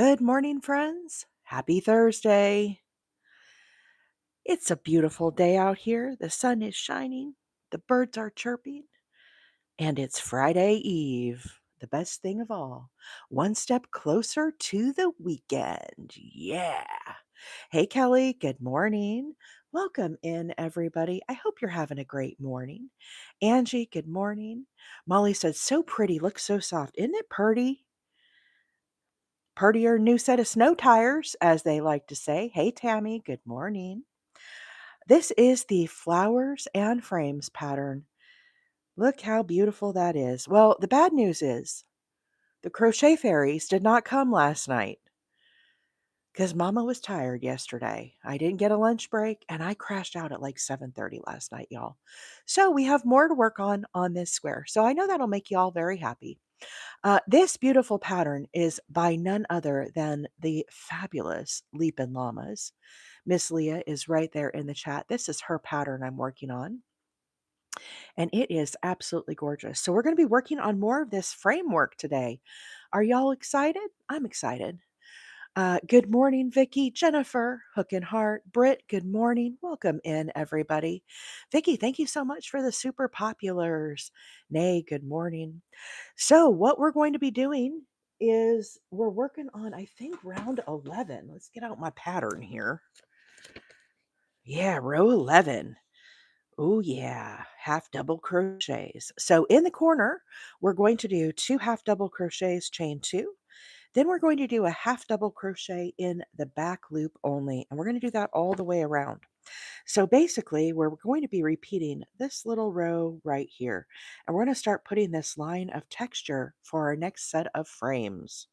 Good morning, friends. Happy Thursday. It's a beautiful day out here. The sun is shining, the birds are chirping, and it's Friday Eve. The best thing of all. One step closer to the weekend. Yeah. Hey, Kelly. Good morning. Welcome in, everybody. I hope you're having a great morning. Angie, good morning. Molly said, so pretty. Looks so soft. Isn't it pretty? Purtier new set of snow tires, as they like to say. Hey, Tammy, good morning. This is the flowers and frames pattern. Look how beautiful that is. Well, the bad news is the crochet fairies did not come last night because Mama was tired yesterday. I didn't get a lunch break and I crashed out at like 7:30 last night, y'all. So we have more to work on this square. So I know that'll make you all very happy. This beautiful pattern is by none other than the fabulous Leapin' Llamas. Miss Leah is right there in the chat. This is her pattern I'm working on, and it is absolutely gorgeous. So we're going to be working on more of this framework today. Are y'all excited? I'm excited. Good morning, Vicky, Jennifer, Hook and Heart, Britt. Good morning. Welcome in, everybody. Vicky, thank you so much for the super populars. Nay, good morning. So, what we're going to be doing is we're working on, I think, round 11. Let's get out my pattern here. Yeah, row 11. Oh, yeah, half double crochets. So, in the corner, we're going to do 2 half double crochets, chain 2. Then we're going to do a half double crochet in the back loop only, and we're going to do that all the way around. So basically, we're going to be repeating this little row right here, and we're going to start putting this line of texture for our next set of frames.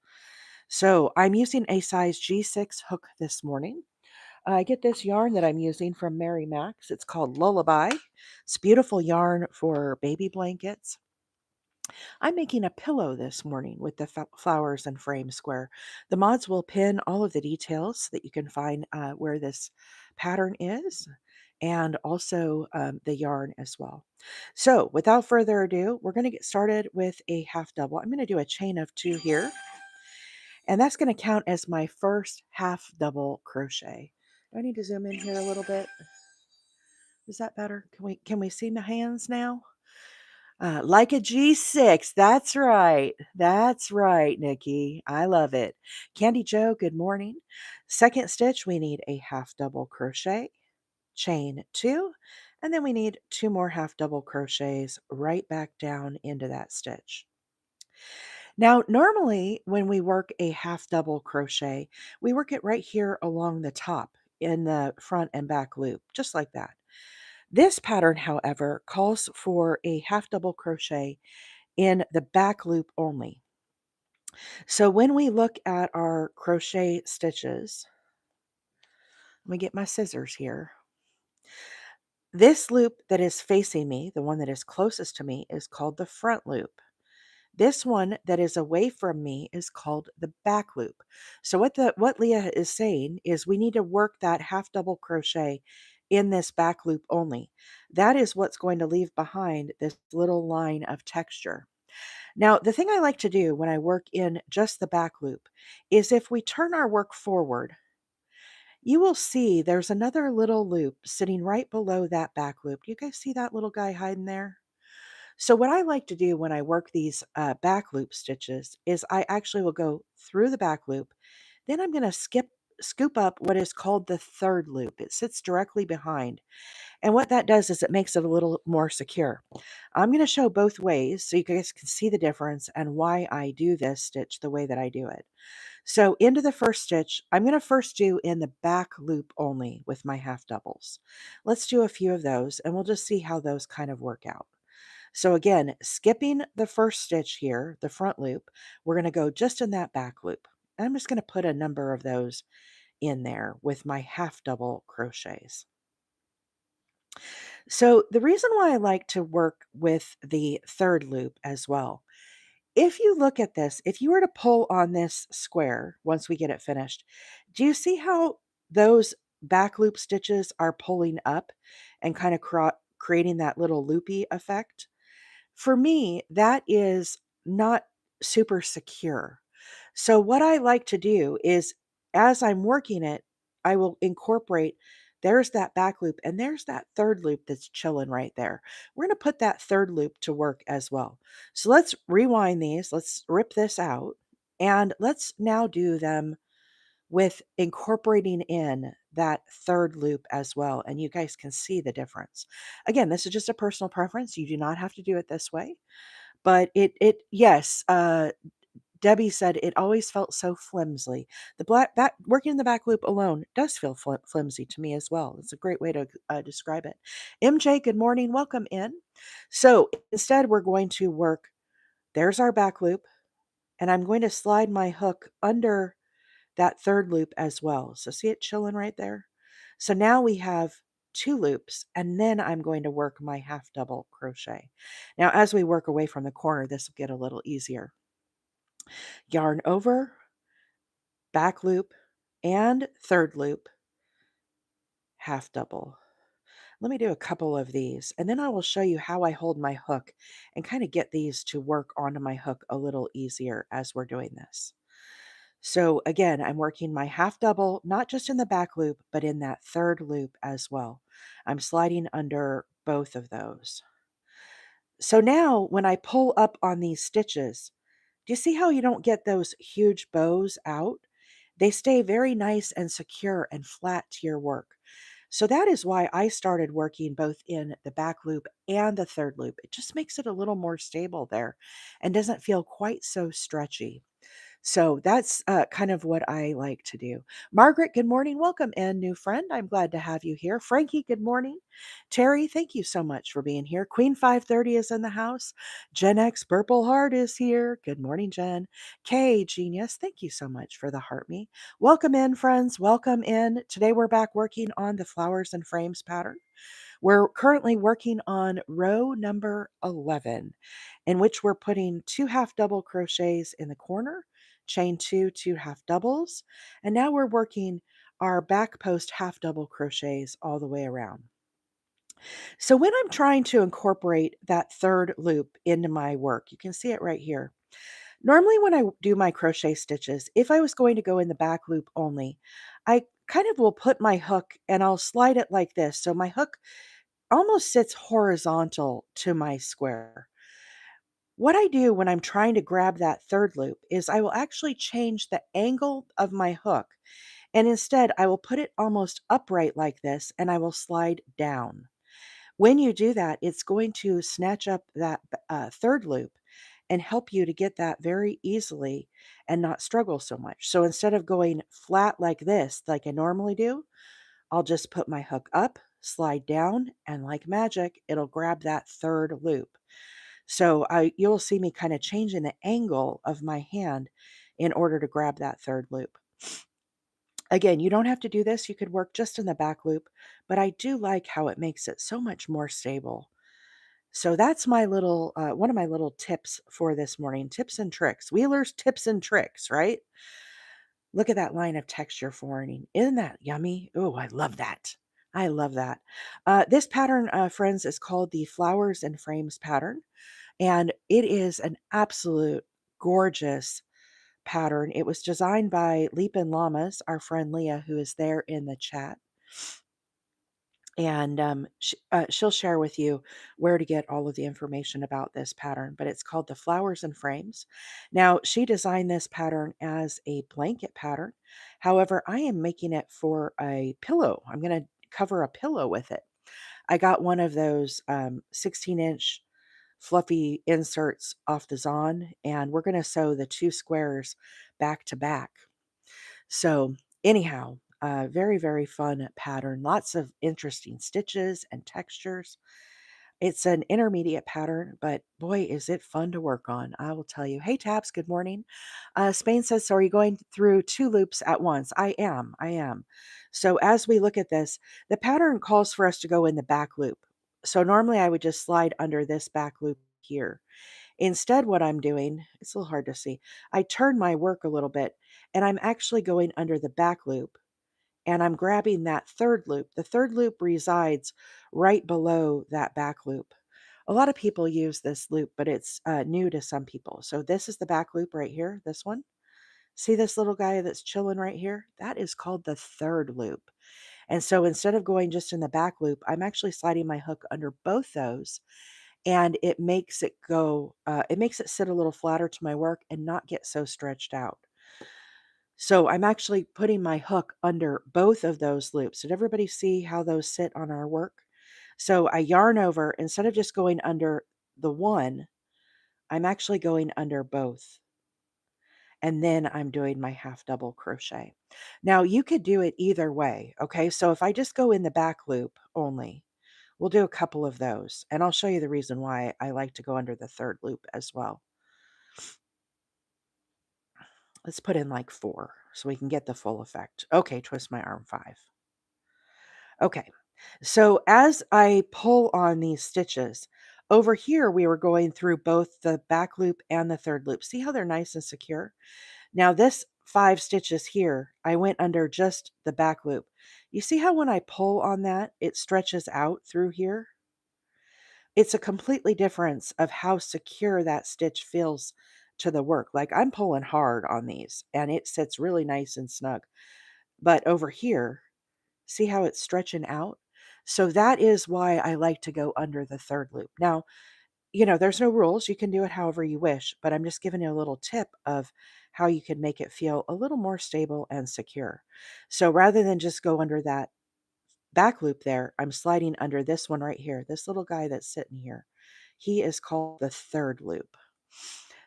So I'm using a size G6 hook this morning. I get this yarn that I'm using from Mary Max. It's called Lullaby. It's beautiful yarn for baby blankets. I'm making a pillow this morning with the flowers and frame square. The mods will pin all of the details so that you can find where this pattern is and also the yarn as well. So without further ado, we're going to get started with a half double. I'm going to do a chain of 2 here, and that's going to count as my first half double crochet. Do I need to zoom in here a little bit? Is that better? Can we see my hands now? Like a G6. That's right. That's right, Nikki. I love it. Candy Joe, good morning. Second stitch, we need a half double crochet, chain 2, and then we need 2 more half double crochets right back down into that stitch. Now, normally when we work a half double crochet, we work it right here along the top in the front and back loop, just like that. This pattern, however, calls for a half double crochet in the back loop only. So when we look at our crochet stitches, let me get my scissors here. This loop that is facing me, the one that is closest to me, is called the front loop. This one that is away from me is called the back loop. So what Leah is saying is we need to work that half double crochet in this back loop only. That is what's going to leave behind this little line of texture. Now, the thing I like to do when I work in just the back loop is if we turn our work forward, you will see there's another little loop sitting right below that back loop. Do you guys see that little guy hiding there? So what I like to do when I work these back loop stitches is I actually will go through the back loop. Then I'm going to scoop up what is called the third loop. It sits directly behind. And what that does is it makes it a little more secure. I'm going to show both ways so you guys can see the difference and why I do this stitch the way that I do it. So into the first stitch, I'm going to first do in the back loop only with my half doubles. Let's do a few of those and we'll just see how those kind of work out. So again, skipping the first stitch here, the front loop, we're going to go just in that back loop. And I'm just going to put a number of those in there with my half double crochets. So the reason why I like to work with the third loop as well, if you look at this, if you were to pull on this square once we get it finished, do you see how those back loop stitches are pulling up and kind of creating that little loopy effect? For me, that is not super secure. So what I like to do is as I'm working it, I will incorporate there's that back loop and there's that third loop that's chilling right there. We're going to put that third loop to work as well. So let's rewind these. Let's rip this out and let's now do them with incorporating in that third loop as well. And you guys can see the difference. Again, this is just a personal preference. You do not have to do it this way, but yes, Debbie said it always felt so flimsy. The black back working in the back loop alone does feel flimsy to me as well. It's a great way to describe it. MJ, good morning. Welcome in. So instead, we're going to work. There's our back loop, and I'm going to slide my hook under that third loop as well. So see it chilling right there? So now we have two loops, and then I'm going to work my half double crochet. Now, as we work away from the corner, this will get a little easier. Yarn over, back loop, and third loop, half double. Let me do a couple of these, and then I will show you how I hold my hook and kind of get these to work onto my hook a little easier as we're doing this. So again, I'm working my half double, not just in the back loop, but in that third loop as well. I'm sliding under both of those. So now when I pull up on these stitches, do you see how you don't get those huge bows out? They stay very nice and secure and flat to your work. So that is why I started working both in the back loop and the third loop. It just makes it a little more stable there and doesn't feel quite so stretchy. So that's kind of what I like to do. Margaret, good morning. Welcome in, new friend. I'm glad to have you here. Frankie, good morning. Terry, thank you so much for being here. Queen 530 is in the house. Gen X Purple Heart is here. Good morning, Jen. Kay, genius, thank you so much for the heart me. Welcome in, friends. Welcome in. Today we're back working on the flowers and frames pattern. We're currently working on row number 11, in which we're putting two half double crochets in the corner, chain two half doubles, and now we're working our back post half double crochets all the way around. So when I'm trying to incorporate that third loop into my work, you can see it right here. Normally when I do my crochet stitches, if I was going to go in the back loop only, I kind of will put my hook and I'll slide it like this. So my hook almost sits horizontal to my square. What I do when I'm trying to grab that third loop is I will actually change the angle of my hook, and instead I will put it almost upright like this and I will slide down. When you do that, it's going to snatch up that third loop and help you to get that very easily and not struggle so much. So instead of going flat like this, like I normally do, I'll just put my hook up, slide down, and like magic, it'll grab that third loop. So you'll see me kind of changing the angle of my hand in order to grab that third loop. Again, you don't have to do this. You could work just in the back loop, but I do like how it makes it so much more stable. So that's my little, one of my little tips for this morning. Tips and tricks. Wheeler's tips and tricks, right? Look at that line of texture forming. Isn't that yummy? Oh, I love that. I love that. This pattern, friends, is called the Flowers and Frames pattern, and it is an absolute gorgeous pattern. It was designed by Llamas, our friend Leah, who is there in the chat. And she'll share with you where to get all of the information about this pattern, but it's called the Flowers and Frames. Now, she designed this pattern as a blanket pattern. However, I am making it for a pillow. I'm going to cover a pillow with it. I got one of those 16-inch fluffy inserts off the Zon, and we're going to sew the two squares back to back. So, anyhow, very, very fun pattern. Lots of interesting stitches and textures. It's an intermediate pattern, but boy, is it fun to work on. I will tell you. Hey, Tabs, good morning. Spain says, so are you going through two loops at once? I am. I am. So, as we look at this, the pattern calls for us to go in the back loop. So, normally I would just slide under this back loop here. Instead, what I'm doing, it's a little hard to see, I turn my work a little bit and I'm actually going under the back loop and I'm grabbing that third loop. The third loop resides right below that back loop. A lot of people use this loop, but it's new to some people. So this is the back loop right here, this one. See this little guy that's chilling right here? That is called the third loop. And so instead of going just in the back loop, I'm actually sliding my hook under both those, and it makes it sit a little flatter to my work and not get so stretched out. So I'm actually putting my hook under both of those loops. Did everybody see how those sit on our work? So I yarn over, instead of just going under the one, I'm actually going under both. And then I'm doing my half double crochet. Now you could do it either way. Okay. So if I just go in the back loop only, we'll do a couple of those. And I'll show you the reason why I like to go under the third loop as well. Let's put in like 4 so we can get the full effect. Okay. Twist my arm 5. Okay. So as I pull on these stitches, over here we were going through both the back loop and the third loop. See how they're nice and secure? Now this 5 stitches here, I went under just the back loop. You see how when I pull on that, it stretches out through here? It's a completely difference of how secure that stitch feels to the work. Like I'm pulling hard on these and it sits really nice and snug. But over here, see how it's stretching out? So that is why I like to go under the third loop. Now, there's no rules. You can do it however you wish, but I'm just giving you a little tip of how you can make it feel a little more stable and secure. So rather than just go under that back loop there, I'm sliding under this one right here, this little guy that's sitting here. He is called the third loop.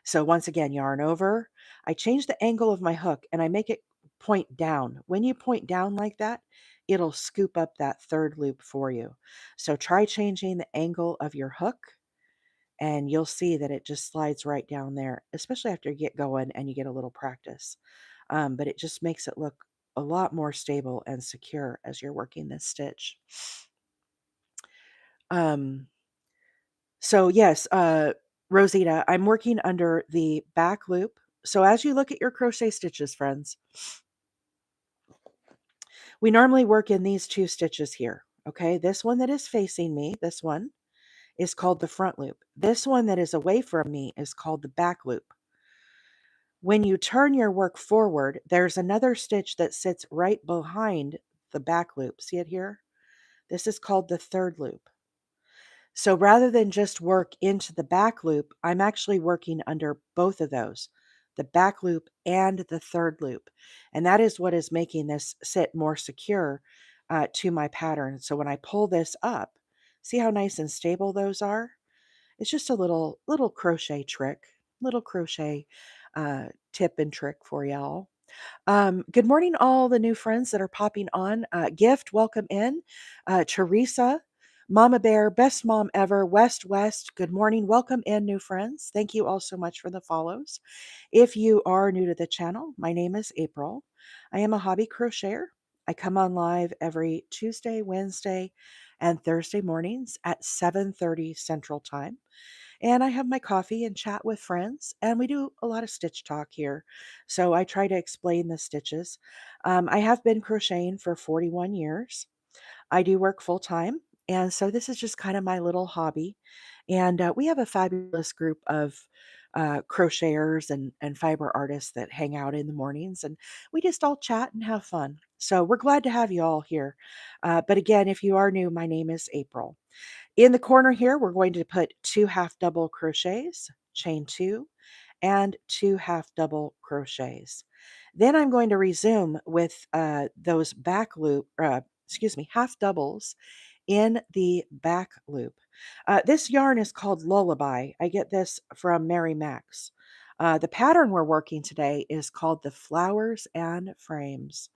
So once again, yarn over. I change the angle of my hook and I make it point down. When you point down like that, it'll scoop up that third loop for you. So try changing the angle of your hook and you'll see that it just slides right down there, especially after you get going and you get a little practice. But it just makes it look a lot more stable and secure as you're working this stitch. Um, so yes, Rosita, I'm working under the back loop. So as you look at your crochet stitches, friends, we normally work in these 2 stitches here. Okay, this one that is facing me, this one is called the front loop. This one that is away from me is called the back loop. When you turn your work forward, there's another stitch that sits right behind the back loop. See it here? This is called the third loop. So rather than just work into the back loop, I'm actually working under both of those, the back loop and the third loop. And that is what is making this sit more secure to my pattern. So when I pull this up, see how nice and stable those are? It's just a little crochet trick, little crochet tip and trick for y'all. Good morning, all the new friends that are popping on. Gift, welcome in. Teresa, Mama Bear, best mom ever. West, good morning. Welcome in, new friends. Thank you all so much for the follows. If you are new to the channel, my name is April. I am a hobby crocheter. I come on live every Tuesday, Wednesday, and Thursday mornings at 7:30 Central Time. And I have my coffee and chat with friends, and we do a lot of stitch talk here. So I try to explain the stitches. I have been crocheting for 41 years. I do work full time, and so this is just kind of my little hobby. And we have a fabulous group of crocheters and fiber artists that hang out in the mornings, and we just all chat and have fun. So we're glad to have you all here. But again, if you are new, my name is April. In the corner here, we're going to put 2 half double crochets, chain 2, and 2 half double crochets. Then I'm going to resume with those half doubles in the back loop. This yarn is called Lullaby. I get this from Mary Max. The pattern we're working today is called the Flowers and Frames.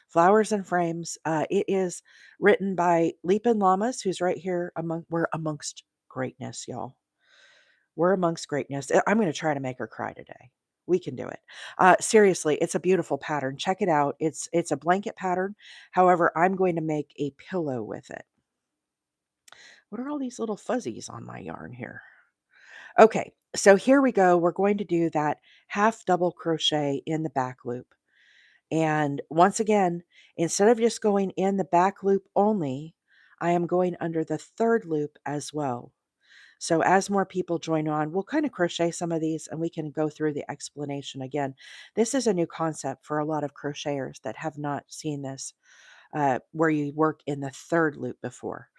Flowers and Frames. It is written by Llamas, who's right here we're amongst greatness, y'all. We're amongst greatness. I'm going to try to make her cry today. We can do it. Seriously, it's a beautiful pattern. Check it out. It's a blanket pattern. However, I'm going to make a pillow with it. What are all these little fuzzies on my yarn here? Okay, so here we go. We're going to do that half double crochet in the back loop. And once again, instead of just going in the back loop only, I am going under the third loop as well. So as more people join on, we'll kind of crochet some of these and we can go through the explanation again. This is a new concept for a lot of crocheters that have not seen this, where you work in the third loop before.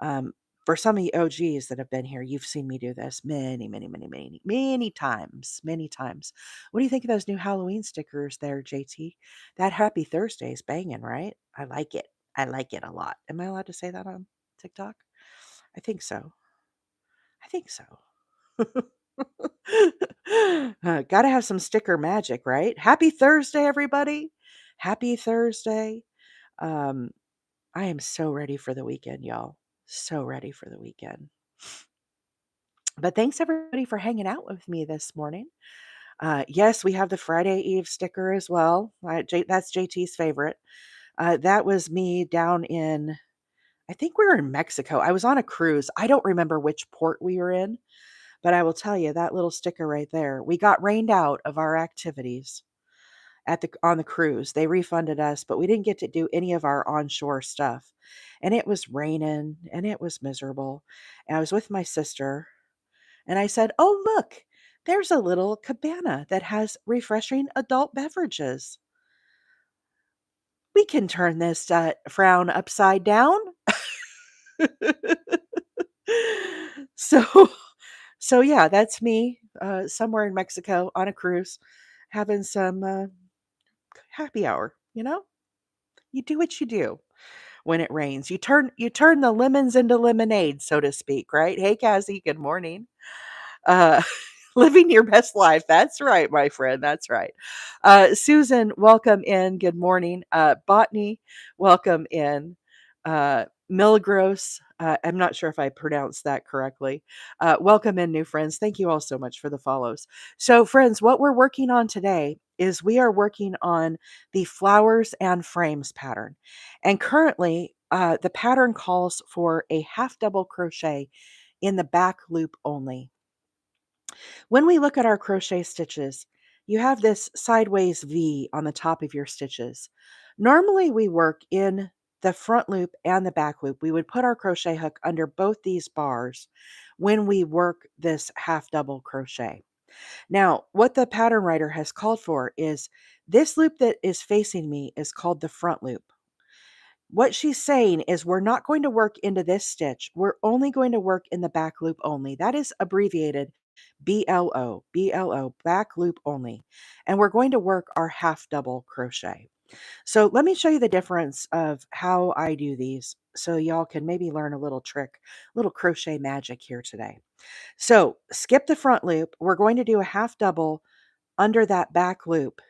Um, for some of the OGs that have been here, you've seen me do this many, many, many, many, many times, many times. What do you think of those new Halloween stickers there, JT? That Happy Thursday is banging, right? I like it. I like it a lot. Am I allowed to say that on TikTok? I think so. I think so. Gotta have some sticker magic, right? Happy Thursday, everybody. Happy Thursday. Um, I am so ready for the weekend, y'all. So ready for the weekend. But thanks everybody for hanging out with me this morning. Yes, we have the Friday Eve sticker as well. That's JT's favorite. That was me down in, I think we were in Mexico. I was on a cruise. I don't remember which port we were in, but I will tell you that little sticker right there. We got rained out of our activities on the cruise. They refunded us, but we didn't get to do any of our onshore stuff. And it was raining and it was miserable. And I was with my sister and I said, "Oh, look, there's a little cabana that has refreshing adult beverages. We can turn this frown upside down." so, so yeah, that's me somewhere in Mexico on a cruise having some happy hour. You do what you do when it rains. You turn the lemons into lemonade, so to speak, right? Hey, Cassie, good morning. Uh, living your best life. That's right, my friend. That's right. Susan, welcome in. Good morning. Botany, welcome in. Milagros, I'm not sure if I pronounced that correctly. Welcome in, new friends. Thank you all so much for the follows. So, friends, what we're working on today is we are working on the flowers and frames pattern. And currently, the pattern calls for a half double crochet in the back loop only. When we look at our crochet stitches, you have this sideways V on the top of your stitches. Normally we work in the front loop and the back loop. We would put our crochet hook under both these bars when we work this half double crochet. Now, what the pattern writer has called for is this loop that is facing me is called the front loop. What she's saying is we're not going to work into this stitch. We're only going to work in the back loop only. That is abbreviated BLO, back loop only. And we're going to work our half double crochet. So let me show you the difference of how I do these so y'all can maybe learn a little trick, little crochet magic here today. So skip the front loop. We're going to do a half double under that back loop.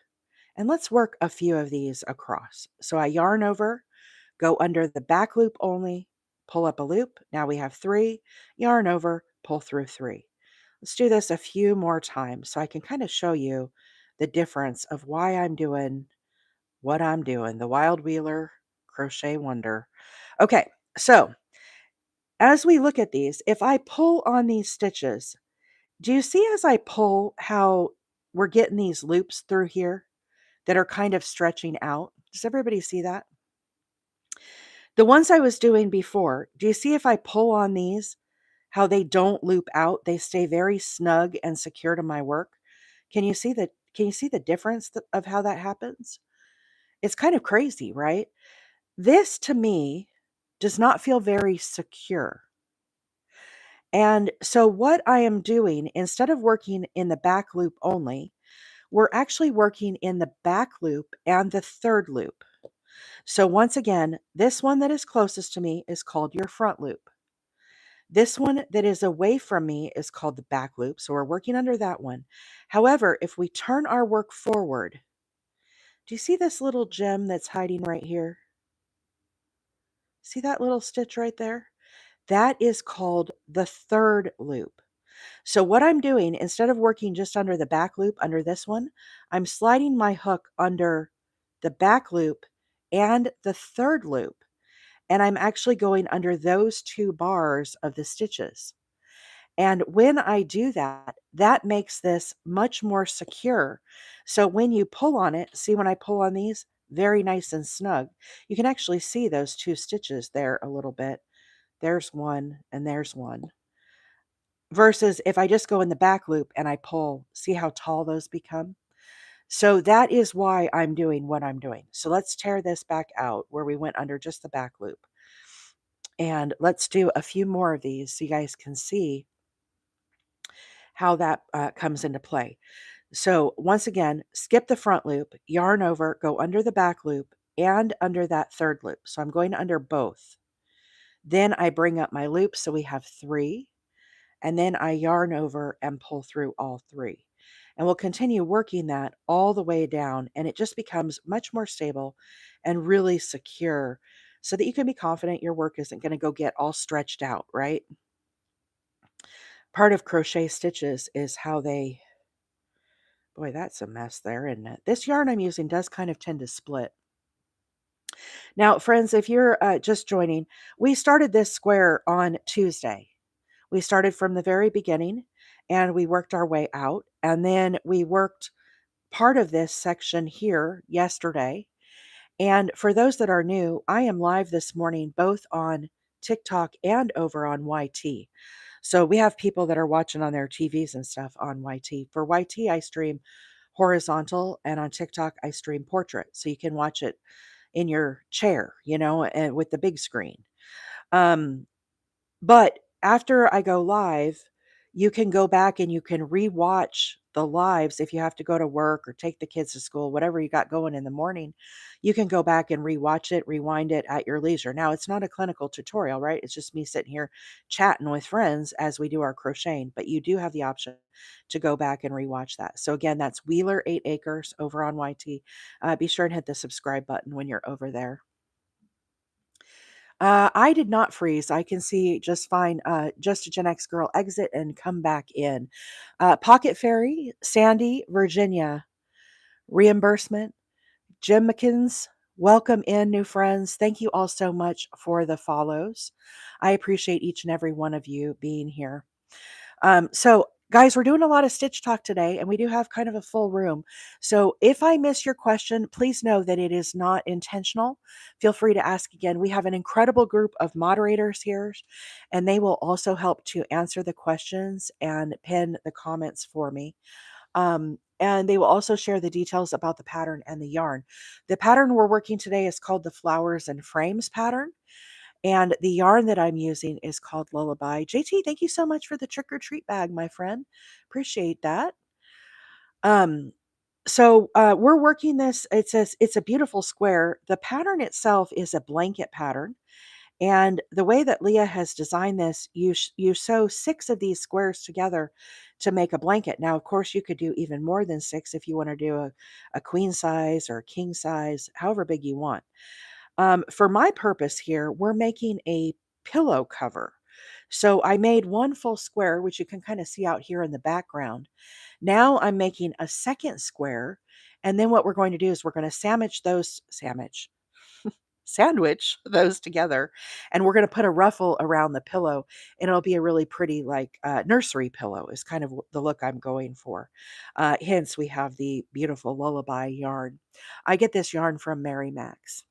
And let's work a few of these across. So I yarn over, go under the back loop only, pull up a loop. Now we have 3, yarn over, pull through 3. Let's do this a few more times so I can kind of show you the difference of why I'm doing what I'm doing, the Wild Wheeler Crochet Wonder. Okay, so as we look at these, if I pull on these stitches, do you see as I pull how we're getting these loops through here that are kind of stretching out? Does everybody see that? The ones I was doing before, do you see if I pull on these, how they don't loop out? They stay very snug and secure to my work. Can you see the difference of how that happens? It's kind of crazy, right? This to me does not feel very secure. And so what I am doing, instead of working in the back loop only, we're actually working in the back loop and the third loop. So once again, this one that is closest to me is called your front loop. This one that is away from me is called the back loop. So we're working under that one. However, if we turn our work forward, do you see this little gem that's hiding right here? See that little stitch right there? That is called the third loop. So what I'm doing, instead of working just under the back loop under this one, I'm sliding my hook under the back loop and the third loop. And I'm actually going under those 2 bars of the stitches. And when I do that, that makes this much more secure. So when you pull on it, see when I pull on these, very nice and snug. You can actually see those 2 stitches there a little bit. There's one and there's one. versus if I just go in the back loop and I pull, see how tall those become? So that is why I'm doing what I'm doing. So let's tear this back out where we went under just the back loop. And let's do a few more of these so you guys can see how that comes into play. So once again, skip the front loop, yarn over, go under the back loop and under that third loop. So I'm going under both. Then I bring up my loop. So we have 3. And then I yarn over and pull through all 3. And we'll continue working that all the way down. And it just becomes much more stable and really secure so that you can be confident your work isn't going to go get all stretched out, right? Part of crochet stitches is how they, boy, that's a mess there, isn't it? This yarn I'm using does kind of tend to split. Now, friends, if you're just joining, we started this square on Tuesday. We started from the very beginning and we worked our way out. And then we worked part of this section here yesterday. And for those that are new, I am live this morning, both on TikTok and over on YT. So we have people that are watching on their TVs and stuff on YT. For YT, I stream horizontal, and on TikTok, I stream portrait. So you can watch it in your chair, and with the big screen. Um, but after I go live, you can go back and you can rewatch the lives if you have to go to work or take the kids to school, whatever you got going in the morning. You can go back and rewatch it, rewind it at your leisure. Now, it's not a clinical tutorial, right? It's just me sitting here chatting with friends as we do our crocheting, but you do have the option to go back and rewatch that. So again, that's Wheeler 8 Acres over on YT. Be sure and hit the subscribe button when you're over there. I did not freeze. I can see just fine. Just a Gen X girl exit and come back in. Pocket Fairy, Sandy, Virginia, reimbursement, Jim McKins, welcome in, new friends. Thank you all so much for the follows. I appreciate each and every one of you being here. So guys, we're doing a lot of stitch talk today and we do have kind of a full room. So if I miss your question, please know that it is not intentional. Feel free to ask again. We have an incredible group of moderators here and they will also help to answer the questions and pin the comments for me. And they will also share the details about the pattern and the yarn. The pattern we're working today is called the Flowers and Frames pattern. And the yarn that I'm using is called Lullaby. JT, thank you so much for the trick or treat bag, my friend. Appreciate that. So we're working this. It's a beautiful square. The pattern itself is a blanket pattern. And the way that Leah has designed this, you sew 6 of these squares together to make a blanket. Now, of course, you could do even more than 6 if you want to do a queen size or a king size, however big you want. For my purpose here, we're making a pillow cover. So I made one full square, which you can kind of see out here in the background. Now I'm making a second square. And then what we're going to do is we're going to sandwich those together. And we're going to put a ruffle around the pillow. And it'll be a really pretty, like nursery pillow is kind of the look I'm going for. Hence, we have the beautiful Lullaby yarn. I get this yarn from Mary Max.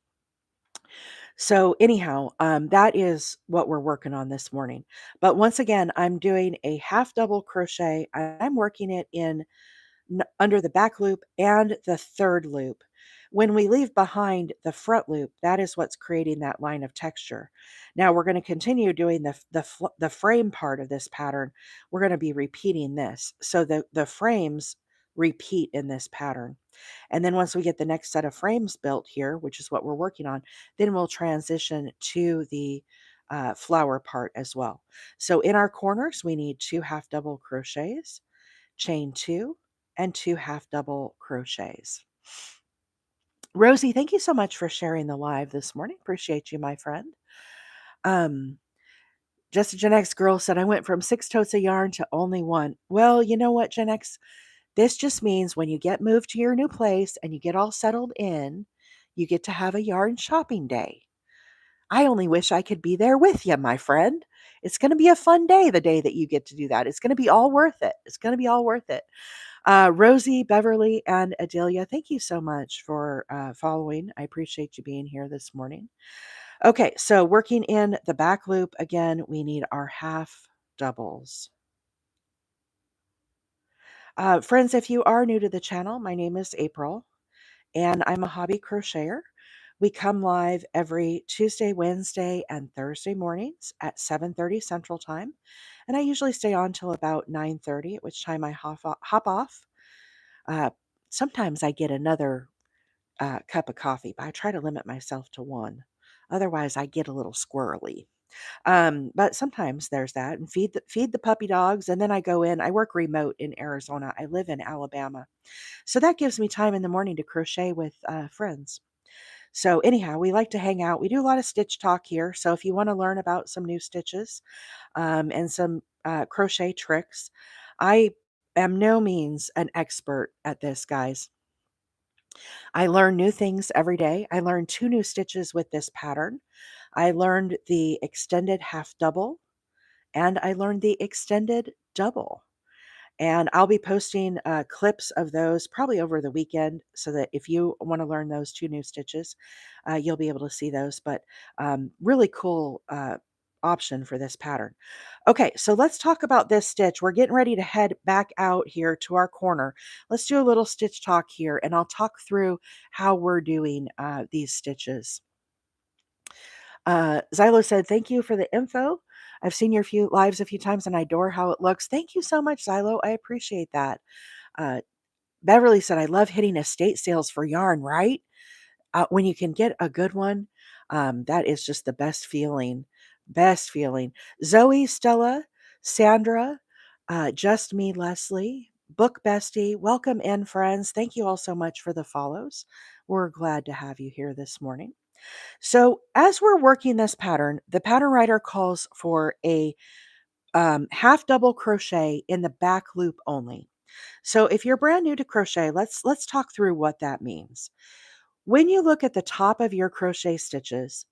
So anyhow, that is what we're working on this morning. But once again, I'm doing a half double crochet. I'm working it in under the back loop and the third loop. When we leave behind the front loop, that is what's creating that line of texture. Now we're going to continue doing the frame part of this pattern. We're going to be repeating this. So the frames repeat in this pattern. And then once we get the next set of frames built here, which is what we're working on, then we'll transition to the flower part as well. So in our corners, we need 2 half double crochets, chain 2, and 2 half double crochets. Rosie, thank you so much for sharing the live this morning. Appreciate you, my friend. Just a Gen X girl said, I went from 6 totes of yarn to only 1. Well, you know what, Gen X? This just means when you get moved to your new place and you get all settled in, you get to have a yarn shopping day. I only wish I could be there with you, my friend. It's going to be a fun day, the day that you get to do that. It's going to be all worth it. It's going to be all worth it. Rosie, Beverly, and Adelia, thank you so much for following. I appreciate you being here this morning. Okay, so working in the back loop, again, we need our half doubles. Friends, if you are new to the channel, my name is April, and I'm a hobby crocheter. We come live every Tuesday, Wednesday, and Thursday mornings at 7:30 Central Time, and I usually stay on till about 9:30, at which time I hop off. Uh, Sometimes I get another cup of coffee, but I try to limit myself to one. Otherwise, I get a little squirrely. But sometimes there's that, and feed the puppy dogs, and then I go in. I work remote in Arizona. I live in Alabama, so that gives me time in the morning to crochet with friends. So anyhow, we like to hang out. We do a lot of stitch talk here. So if you want to learn about some new stitches and some crochet tricks, I am no means an expert at this, guys. I learn new things every day. I learned two new stitches with this pattern. I learned the extended half double and I learned the extended double. And I'll be posting clips of those probably over the weekend so that if you want to learn those two new stitches, you'll be able to see those. But really cool option for this pattern. Okay, so let's talk about this stitch. We're getting ready to head back out here to our corner. Let's do a little stitch talk here, and I'll talk through how we're doing these stitches. Xylo said, "Thank you for the info. I've seen your few lives a few times and I adore how it looks." Thank you so much, Xylo. I appreciate that. Uh, Beverly said, "I love hitting estate sales for yarn, right? When you can get a good one, that is just the best feeling. Best feeling." Zoe, Stella, Sandra, Just Me, Leslie, Book Bestie, welcome in, friends. Thank you all so much for the follows. We're glad to have you here this morning. So, as we're working this pattern, the pattern writer calls for a half double crochet in the back loop only. So, if you're brand new to crochet, let's talk through what that means. When you look at the top of your crochet stitches,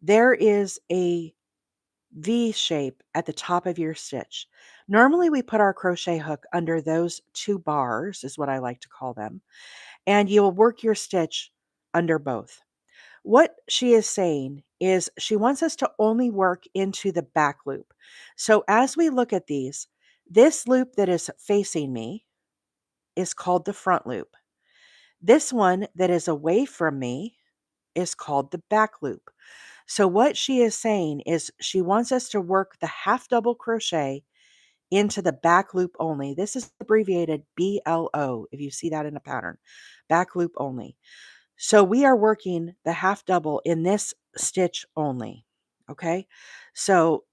there is a V shape at the top of your stitch. Normally, we put our crochet hook under those two bars, is what I like to call them, and you'll work your stitch under both. What she is saying is she wants us to only work into the back loop. So as we look at these, this loop that is facing me is called the front loop. This one that is away from me is called the back loop. So what she is saying is she wants us to work the half double crochet into the back loop only. This is abbreviated BLO if you see that in a pattern. Back loop only. So we are working the half double in this stitch only. Okay. So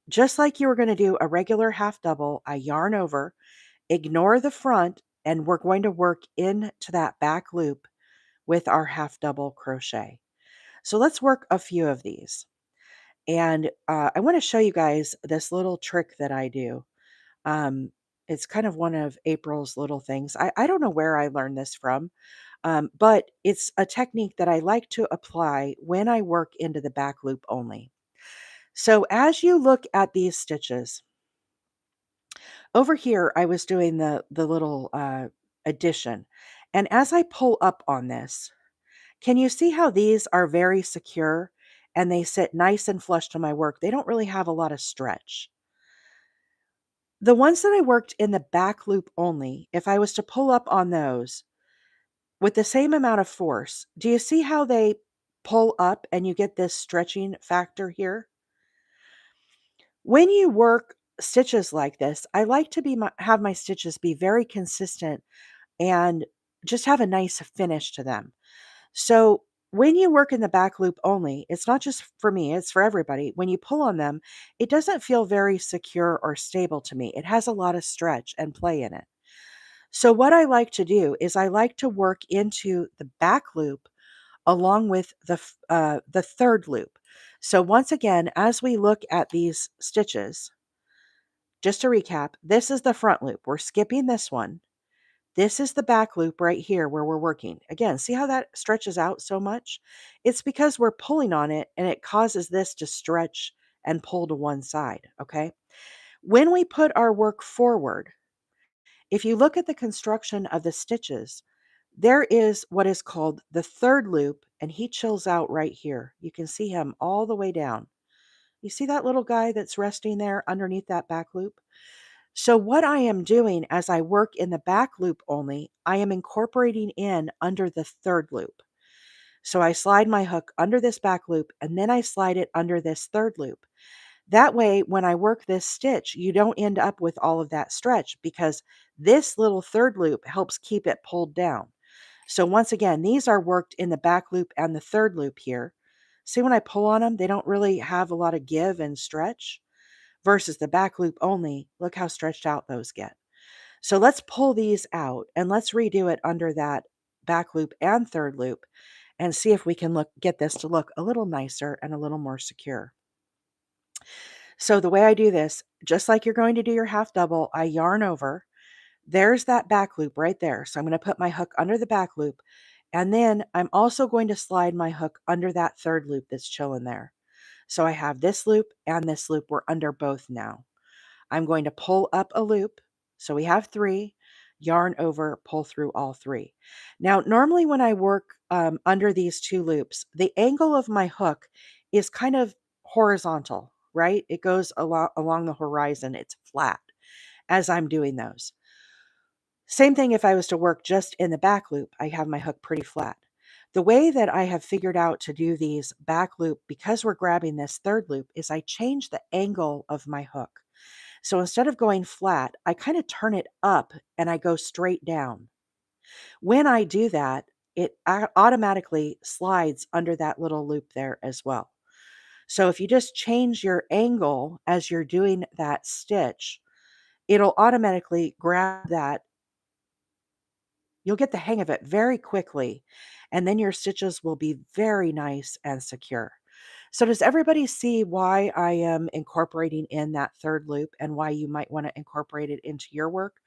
just like you were going to do a regular half double, I yarn over, ignore the front, and we're going to work into that back loop with our half double crochet. So let's work a few of these. And I want to show you guys this little trick that I do. Um, it's kind of one of April's little things. I don't know where I learned this from, but it's a technique that I like to apply when I work into the back loop only. So as you look at these stitches, over here I was doing the little addition. And as I pull up on this, can you see how these are very secure and they sit nice and flush to my work? They don't really have a lot of stretch. The ones that I worked in the back loop only, if I was to pull up on those with the same amount of force, do you see how they pull up and you get this stretching factor here? When you work stitches like this, I like to have my stitches be very consistent and just have a nice finish to them. So when you work in the back loop only, it's not just for me, it's for everybody. When you pull on them, it doesn't feel very secure or stable to me. It has a lot of stretch and play in it. So what I like to do is I like to work into the back loop along with the third loop. So once again, as we look at these stitches, just to recap, this is the front loop. We're skipping this one. This is the back loop right here where we're working. Again, see how that stretches out so much? It's because we're pulling on it and it causes this to stretch and pull to one side, okay? When we put our work forward, if you look at the construction of the stitches, there is what is called the third loop, and he chills out right here. You can see him all the way down. You see that little guy that's resting there underneath that back loop? So what I am doing as I work in the back loop only, I am incorporating in under the third loop. So I slide my hook under this back loop and then I slide it under this third loop. That way, when I work this stitch, you don't end up with all of that stretch because this little third loop helps keep it pulled down. So once again, these are worked in the back loop and the third loop here. See, when I pull on them, they don't really have a lot of give and stretch versus the back loop only. Look how stretched out those get. So let's pull these out and let's redo it under that back loop and third loop and see if we can get this to look a little nicer and a little more secure. So the way I do this, just like you're going to do your half double, I yarn over. There's that back loop right there. So I'm going to put my hook under the back loop. And then I'm also going to slide my hook under that third loop that's chilling there. So I have this loop and this loop. We're under both now. I'm going to pull up a loop. So we have 3, yarn over, pull through all 3. Now, normally when I work under these 2 loops, the angle of my hook is kind of horizontal, right? It goes along the horizon. It's flat as I'm doing those. Same thing if I was to work just in the back loop, I have my hook pretty flat. The way that I have figured out to do these back loop, because we're grabbing this third loop, is I change the angle of my hook. So instead of going flat, I kind of turn it up and I go straight down. When I do that, it automatically slides under that little loop there as well. So if you just change your angle as you're doing that stitch, it'll automatically grab that. You'll get the hang of it very quickly, and then your stitches will be very nice and secure. So does everybody see why I am incorporating in that third loop and why you might want to incorporate it into your work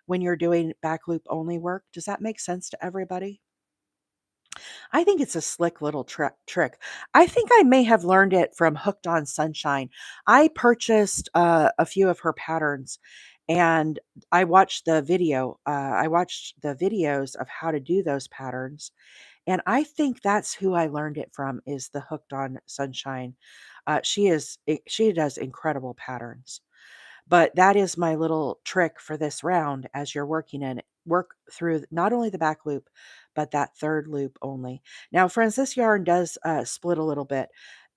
when you're doing back loop only work? Does that make sense to everybody? I think it's a slick little trick. I think I may have learned it from Hooked on Sunshine. I purchased a few of her patterns and I watched the video. I watched the videos of how to do those patterns. And I think that's who I learned it from is the Hooked on Sunshine. She does incredible patterns. But that is my little trick for this round as you're working in it. Work through not only the back loop, but that third loop only. Now, friends, this yarn does split a little bit.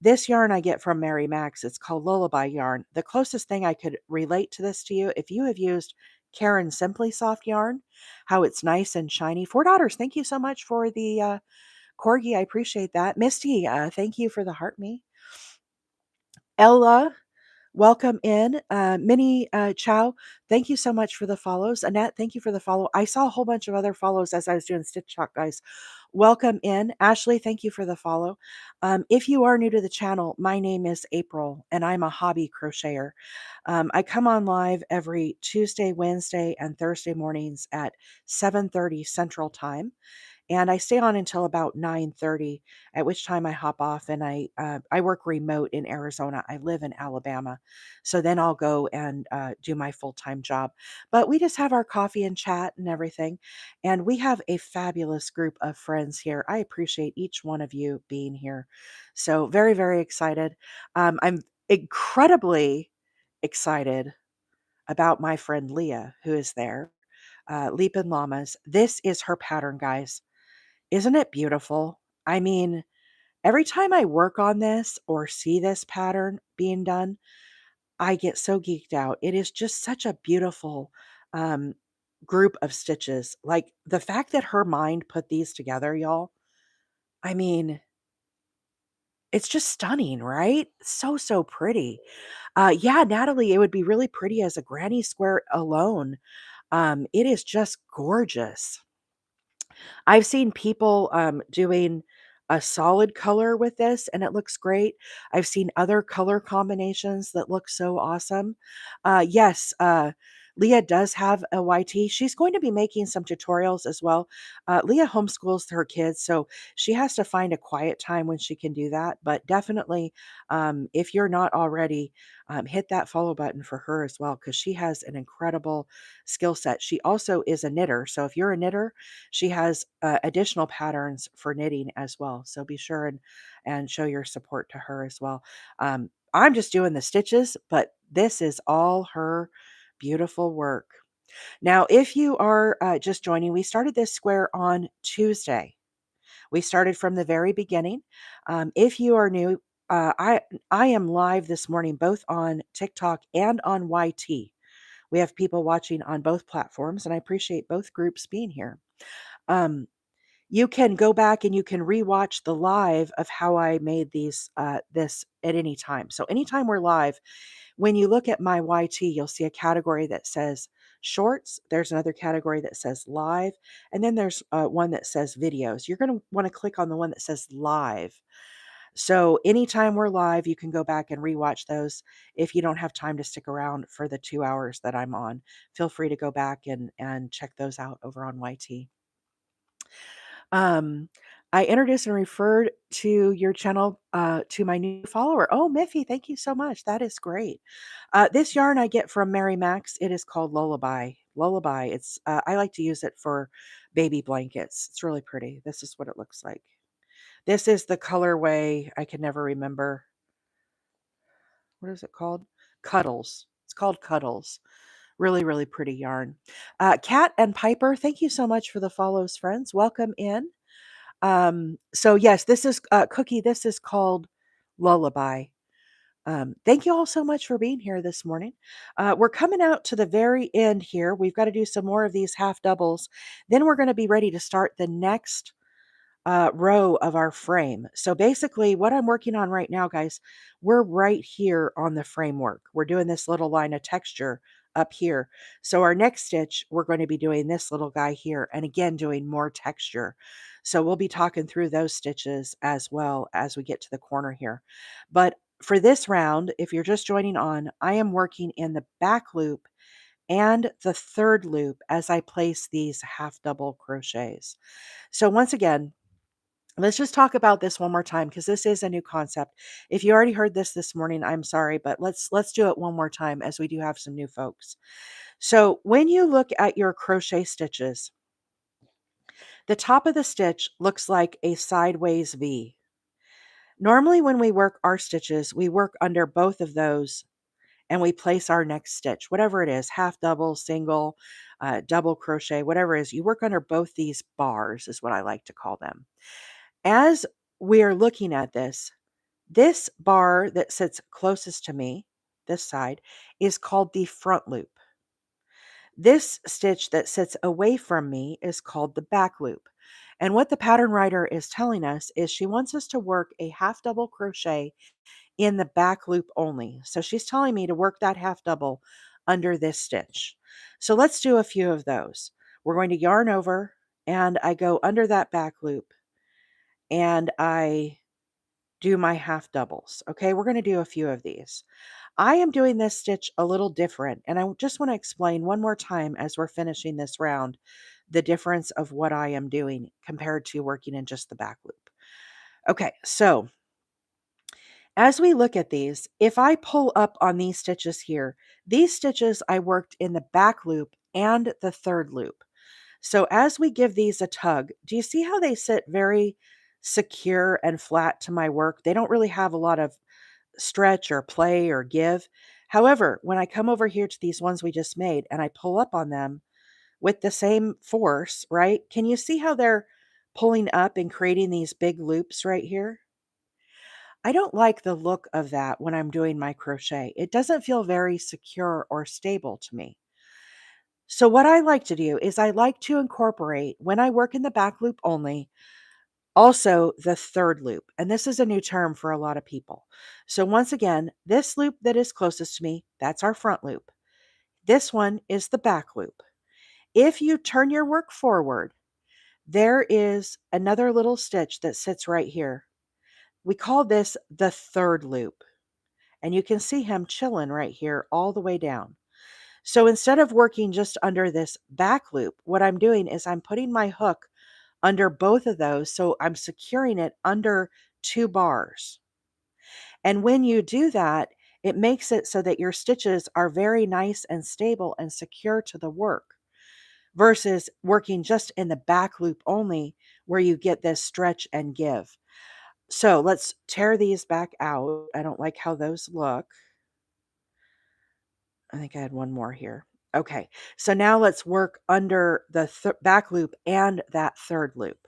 This yarn I get from Mary Max. It's called Lullaby yarn. The closest thing I could relate to this to you, if you have used Karen Simply Soft yarn, how it's nice and shiny. $4. Thank you so much for the corgi. I appreciate that. Misty, thank you for the heart me. Ella, welcome in. Minnie Chow, thank you so much for the follows. Annette, thank you for the follow. I saw a whole bunch of other follows as I was doing Stitch Talk, guys. Welcome in. Ashley, thank you for the follow. If you are new to the channel, my name is April and I'm a hobby crocheter. I come on live every Tuesday, Wednesday, and Thursday mornings at 7:30 Central Time. And I stay on until about 9:30, at which time I hop off and I work remote in Arizona. I live in Alabama. So then I'll go and do my full-time job. But we just have our coffee and chat and everything. And we have a fabulous group of friends here. I appreciate each one of you being here. So very, very excited. I'm incredibly excited about my friend Leah, who is there. Leapin' Llamas. This is her pattern, guys. Isn't it beautiful? I mean, every time I work on this or see this pattern being done, I get so geeked out. It is just such a beautiful um, group of stitches. Like the fact that her mind put these together, y'all, I mean, it's just stunning, right? So, so pretty. Yeah, Natalie, it would be really pretty as a granny square alone. It is just gorgeous. I've seen people doing a solid color with this and it looks great. I've seen other color combinations that look so awesome. Yes, Leah does have a YT. She's going to be making some tutorials as well. Leah homeschools her kids, so she has to find a quiet time when she can do that. But definitely, if you're not already, hit that follow button for her as well because she has an incredible skill set. She also is a knitter. So if you're a knitter, she has additional patterns for knitting as well. So be sure and show your support to her as well. I'm just doing the stitches, but this is all her Beautiful work. Now, if you are just joining, we started this square on Tuesday. We started from the very beginning. If you are new, I am live this morning both on TikTok and on YT. We have people watching on both platforms, and I appreciate both groups being here. Um, you can go back and you can rewatch the live of how I made this at any time. So anytime we're live, when you look at my YT, you'll see a category that says shorts. There's another category that says live, and then there's one that says videos. You're going to want to click on the one that says live. So anytime we're live, you can go back and rewatch those. If you don't have time to stick around for the 2 hours that I'm on, feel free to go back and check those out over on YT. Um, I introduced and referred to your channel to my new follower. Oh, Miffy, thank you so much. That is great. This yarn I get from Mary Max. It is called Lullaby. Lullaby. It's I like to use it for baby blankets. It's really pretty. This is what it looks like. This is the colorway. I can never remember. What is it called? Cuddles. It's called Cuddles. Really, really pretty yarn. Kat and Piper, thank you so much for the follows, friends. Welcome in. So yes, this is Cookie. This is called Lullaby. Thank you all so much for being here this morning. We're coming out to the very end here. We've got to do some more of these half doubles. Then we're going to be ready to start the next row of our frame. So basically what I'm working on right now, guys, we're right here on the framework. We're doing this little line of texture up here. So our next stitch, we're going to be doing this little guy here and again, doing more texture. So we'll be talking through those stitches as well as we get to the corner here. But for this round, if you're just joining on, I am working in the back loop and the third loop as I place these half double crochets. So once again, let's just talk about this one more time because this is a new concept. If you already heard this morning, I'm sorry, but let's do it one more time as we do have some new folks. So when you look at your crochet stitches, the top of the stitch looks like a sideways V. Normally when we work our stitches, we work under both of those and we place our next stitch, whatever it is, half double, single, double crochet, whatever it is, you work under both these bars is what I like to call them. As we are looking at this bar that sits closest to me, this side, is called the front loop. This stitch that sits away from me is called the back loop. And what the pattern writer is telling us is she wants us to work a half double crochet in the back loop only. So she's telling me to work that half double under this stitch. So let's do a few of those. We're going to yarn over and I go under that back loop and I do my half doubles. Okay, we're going to do a few of these. I am doing this stitch a little different, and I just want to explain one more time as we're finishing this round the difference of what I am doing compared to working in just the back loop. Okay, so as we look at these, if I pull up on these stitches here, these stitches I worked in the back loop and the third loop. So as we give these a tug, do you see how they sit very secure and flat to my work? They don't really have a lot of stretch or play or give. However, when I come over here to these ones we just made and I pull up on them with the same force, right? Can you see how they're pulling up and creating these big loops right here? I don't like the look of that when I'm doing my crochet. It doesn't feel very secure or stable to me. So what I like to do is I like to incorporate, when I work in the back loop only, also the third loop. And this is a new term for a lot of people. So once again, this loop that is closest to me, that's our front loop. This one is the back loop. If you turn your work forward, there is another little stitch that sits right here. We call this the third loop. And you can see him chilling right here all the way down. So instead of working just under this back loop, what I'm doing is I'm putting my hook under both of those. So I'm securing it under two bars. And when you do that, it makes it so that your stitches are very nice and stable and secure to the work versus working just in the back loop only where you get this stretch and give. So let's tear these back out. I don't like how those look. I think I had one more here. Okay, so now let's work under the back loop and that third loop.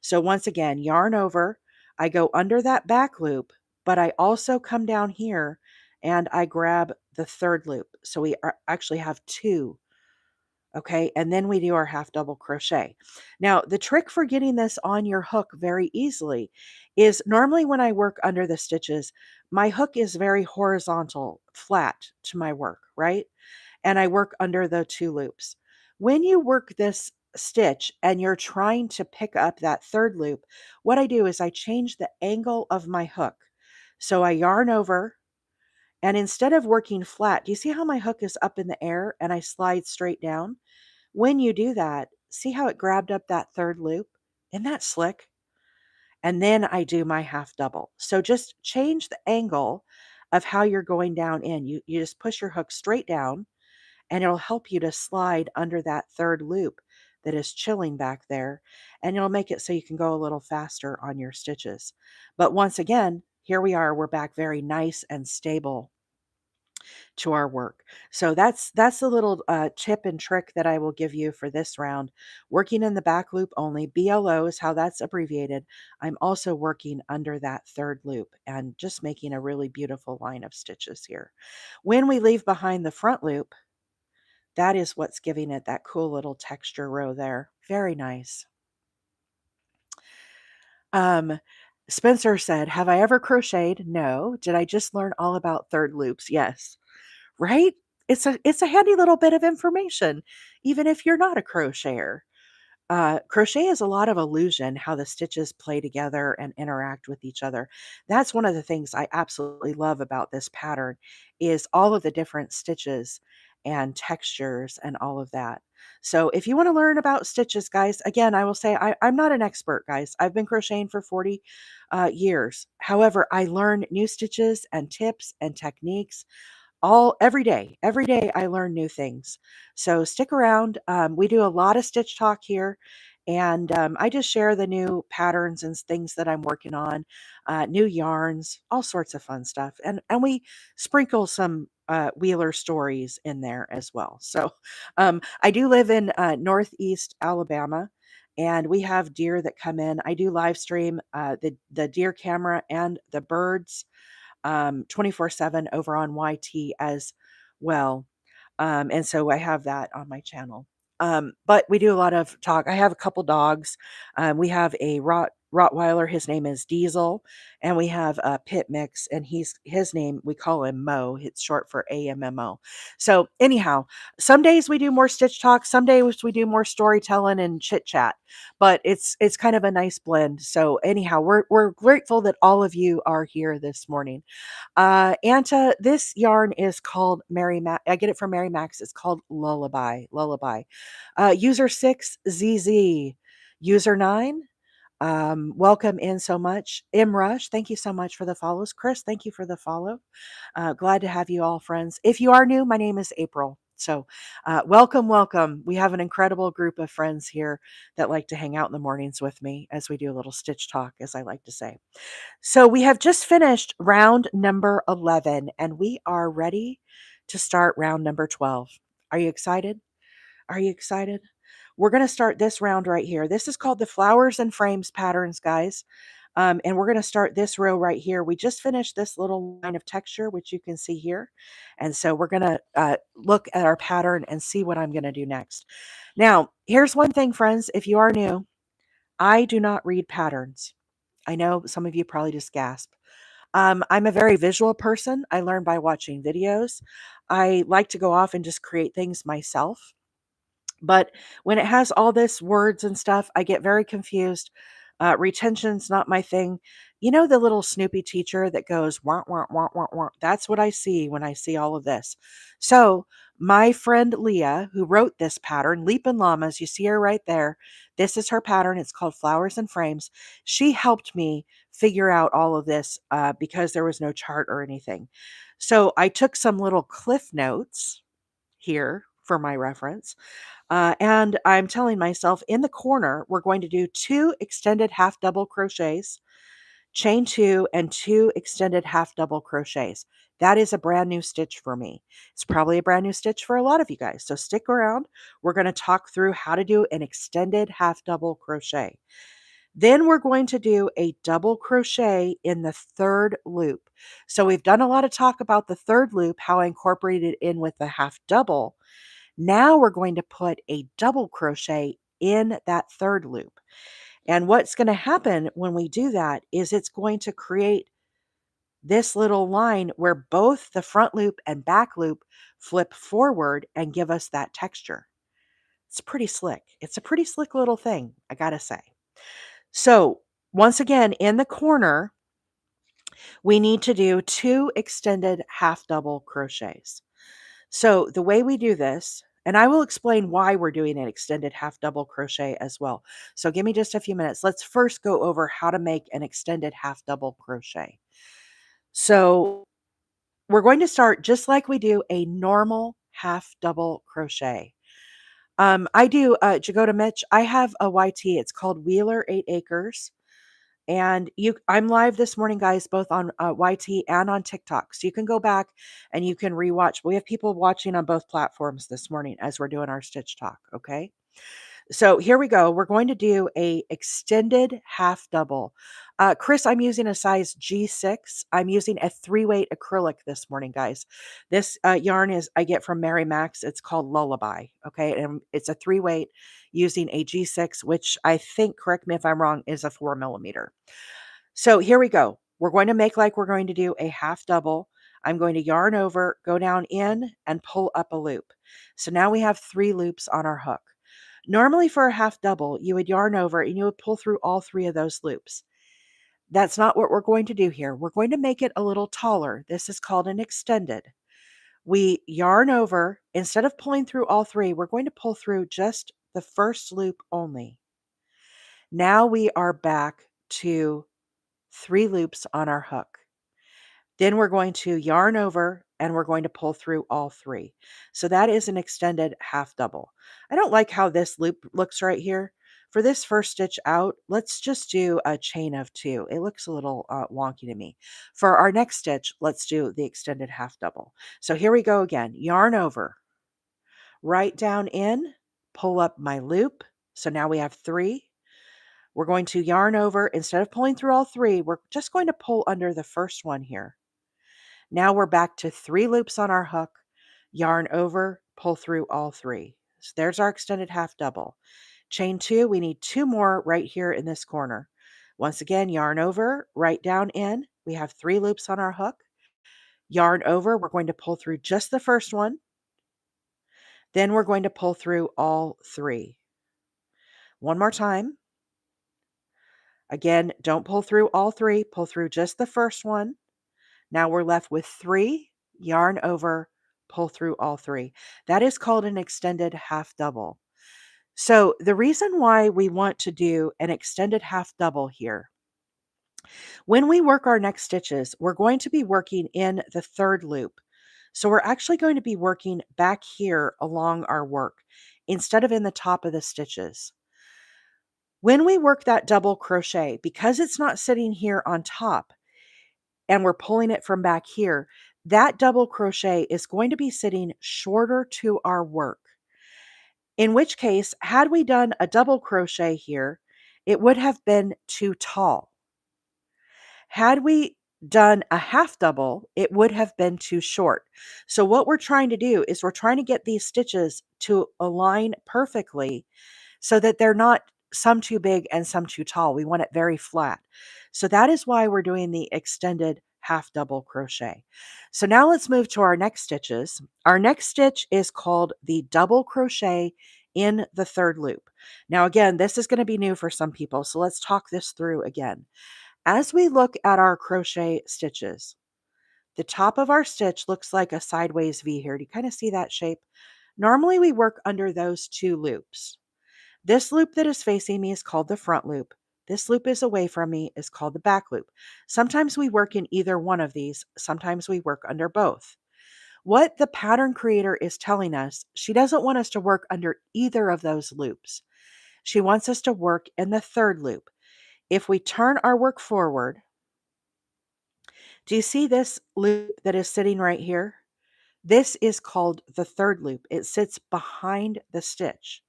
So once again, yarn over, I go under that back loop, but I also come down here and I grab the third loop. So we actually have two. Okay, and then we do our half double crochet. Now, the trick for getting this on your hook very easily is normally when I work under the stitches, my hook is very horizontal, flat to my work, right? And I work under the two loops. When you work this stitch and you're trying to pick up that third loop, what I do is I change the angle of my hook. So I yarn over, and instead of working flat, do you see how my hook is up in the air and I slide straight down? When you do that, see how it grabbed up that third loop? Isn't that slick? And then I do my half double. So just change the angle of how you're going down in. You just push your hook straight down and it'll help you to slide under that third loop that is chilling back there. And it'll make it so you can go a little faster on your stitches. But once again, here we are. We're back very nice and stable to our work. So that's a little tip and trick that I will give you for this round. Working in the back loop only, BLO is how that's abbreviated. I'm also working under that third loop and just making a really beautiful line of stitches here. When we leave behind the front loop, that is what's giving it that cool little texture row there. Very nice. Um, Spencer said, "Have I ever crocheted? No. Did I just learn all about third loops? Yes." Right? It's a handy little bit of information, even if you're not a crocheter. Crochet is a lot of illusion, how the stitches play together and interact with each other. That's one of the things I absolutely love about this pattern is all of the different stitches and textures and all of that. So if you want to learn about stitches, guys, again, I will say I'm not an expert, guys. I've been crocheting for 40 years. However, I learn new stitches and tips and techniques all every day I learn new things. So stick around. We do a lot of stitch talk here, and I just share the new patterns and things that I'm working on, new yarns, all sorts of fun stuff, and we sprinkle some Wheeler stories in there as well. So I do live in Northeast Alabama. And we have deer that come in. I do live stream the deer camera and the birds 24/7 over on YT as well. And so I have that on my channel. But we do a lot of talk. I have a couple dogs. We have a Rottweiler. His name is Diesel, and we have a pit mix, and his name we call him Mo. It's short for AMMO. So anyhow, some days we do more stitch talk. Some days we do more storytelling and chit chat. But it's kind of a nice blend. So anyhow, we're grateful that all of you are here this morning. Anta, this yarn is called Mary Mac. I get it from Mary Max. It's called Lullaby. Lullaby. User 6ZZ. User 9. Welcome in so much. M Rush, thank you so much for the follows. Chris, thank you for the follow. Glad to have you all, friends. If you are new, my name is April. So, welcome, welcome. We have an incredible group of friends here that like to hang out in the mornings with me as we do a little stitch talk, as I like to say. So we have just finished round number 11 and we are ready to start round number 12. Are you excited? Are you excited? We're going to start this round right here. This is called the Flowers and Frames patterns, guys. And we're going to start this row right here. We just finished this little line of texture, which you can see here. And so we're going to look at our pattern and see what I'm going to do next. Now, here's one thing, friends. If you are new, I do not read patterns. I know some of you probably just gasp. I'm a very visual person. I learn by watching videos. I like to go off and just create things myself. But when it has all this words and stuff, I get very confused. Retention's not my thing. You know, the little Snoopy teacher that goes, wah, wah, wah, wah, wah. That's what I see when I see all of this. So, my friend Leah, who wrote this pattern, Leapin' Llamas, you see her right there. This is her pattern. It's called Flowers and Frames. She helped me figure out all of this because there was no chart or anything. So, I took some little cliff notes here for my reference. And I'm telling myself in the corner, we're going to do 2 extended half double crochets. chain 2 and 2 extended half double crochets. That is a brand new stitch for me. It's probably a brand new stitch for a lot of you guys. So stick around. We're going to talk through how to do an extended half double crochet. Then we're going to do a double crochet in the third loop. So we've done a lot of talk about the third loop, how I incorporated it in with the half double. Now we're going to put a double crochet in that third loop. And what's going to happen when we do that is it's going to create this little line where both the front loop and back loop flip forward and give us that texture. It's pretty slick. It's a pretty slick little thing, I gotta say. So once again, in the corner, we need to do 2 extended half double crochets. So the way we do this, and I will explain why we're doing an extended half double crochet as well. So give me just a few minutes. Let's first go over how to make an extended half double crochet. So we're going to start just like we do a normal half double crochet. I do, Jagoda Mitch, I have a YT. It's called Wheeler 8 Acres. And I'm live this morning, guys, both on YT and on TikTok. So you can go back and you can rewatch. We have people watching on both platforms this morning as we're doing our stitch talk. Okay. So here we go. We're going to do a extended half double. Chris, I'm using a size G6. I'm using a 3-weight acrylic this morning, guys. This yarn is I get from Mary Max. It's called Lullaby. Okay. And it's a 3-weight using a G6, which I think, correct me if I'm wrong, is a 4 millimeter. So here we go. We're going to make like we're going to do a half double. I'm going to yarn over, go down in, and pull up a loop. So now we have 3 loops on our hook. Normally for a half double, you would yarn over and you would pull through all 3 of those loops. That's not what we're going to do here. We're going to make it a little taller. This is called an extended. We yarn over, instead of pulling through all 3, we're going to pull through just the first loop only. Now we are back to 3 loops on our hook. Then we're going to yarn over and we're going to pull through all 3. So that is an extended half double. I don't like how this loop looks right here. For this first stitch out, let's just do a chain of 2. It looks a little wonky to me. For our next stitch, let's do the extended half double. So here we go again. Yarn over, right down in, pull up my loop. So now we have 3. We're going to yarn over. Instead of pulling through all 3, we're just going to pull under the first one here. Now we're back to 3 loops on our hook, yarn over, pull through all 3. So there's our extended half double. Chain 2, we need 2 more right here in this corner. Once again, yarn over, right down in. We have 3 loops on our hook. Yarn over, we're going to pull through just the first one. Then we're going to pull through all 3. One more time. Again, don't pull through all 3, pull through just the first one. Now we're left with 3, yarn over, pull through all 3. That is called an extended half double. So the reason why we want to do an extended half double here, when we work our next stitches, we're going to be working in the third loop. So we're actually going to be working back here along our work instead of in the top of the stitches. When we work that double crochet, because it's not sitting here on top, and we're pulling it from back here, that double crochet is going to be sitting shorter to our work. In which case, had we done a double crochet here, it would have been too tall. Had we done a half double, it would have been too short. So what we're trying to do is we're trying to get these stitches to align perfectly so that they're not some too big and some too tall. We want it very flat. So that is why we're doing the extended half double crochet. So now let's move to our next stitches. Our next stitch is called the double crochet in the third loop. Now again, this is going to be new for some people, so let's talk this through again. As we look at our crochet stitches, the top of our stitch looks like a sideways V here. Do you kind of see that shape? Normally we work under those 2 loops. This loop that is facing me is called the front loop. This loop is away from me is called the back loop. Sometimes we work in either one of these. Sometimes we work under both. What the pattern creator is telling us, she doesn't want us to work under either of those loops. She wants us to work in the third loop. If we turn our work forward, Do you see this loop that is sitting right here? This is called the third loop. It sits behind the stitch.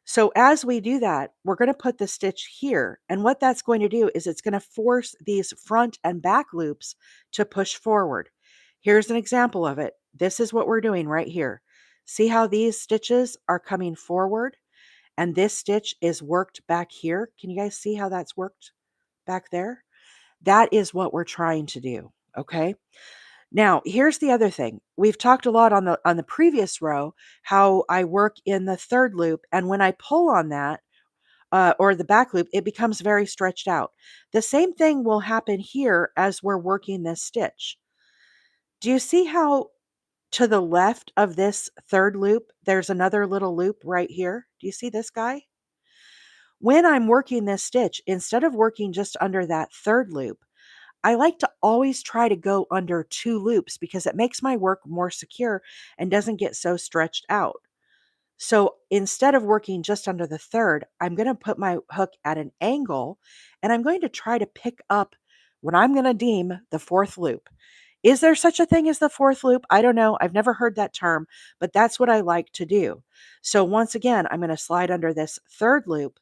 So as we do that, we're going to put the stitch here. And what that's going to do is it's going to force these front and back loops to push forward. Here's an example of it. This is what we're doing right here. See how these stitches are coming forward and this stitch is worked back here? Can you guys see how that's worked back there? That is what we're trying to do. Okay. Now, here's the other thing. We've talked a lot on the previous row how I work in the third loop, and when I pull on that or the back loop, it becomes very stretched out. The same thing will happen here as we're working this stitch. Do you see how to the left of this third loop, there's another little loop right here? Do you see this guy? When I'm working this stitch, instead of working just under that third loop, I like to always try to go under 2 loops because it makes my work more secure and doesn't get so stretched out. So instead of working just under the third, I'm going to put my hook at an angle and I'm going to try to pick up what I'm going to deem the fourth loop. Is there such a thing as the fourth loop? I don't know. I've never heard that term, but that's what I like to do. So once again, I'm going to slide under this third loop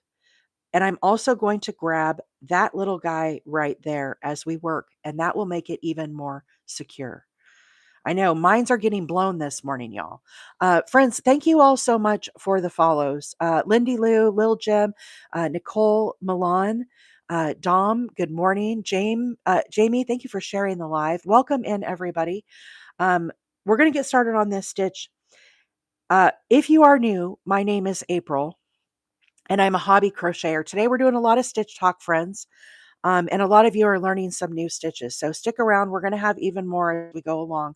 and I'm also going to grab that little guy right there as we work, and that will make it even more secure. I know minds are getting blown this morning, y'all. Friends, thank you all so much for the follows. Lindy Lou, Lil Jim, Nicole Milan, Dom, good morning. Jamie, thank you for sharing the live. Welcome in, everybody. We're going to get started on this stitch. If you are new, my name is April and I'm a hobby crocheter. Today we're doing a lot of stitch talk, friends. And a lot of you are learning some new stitches. So stick around. We're going to have even more as we go along.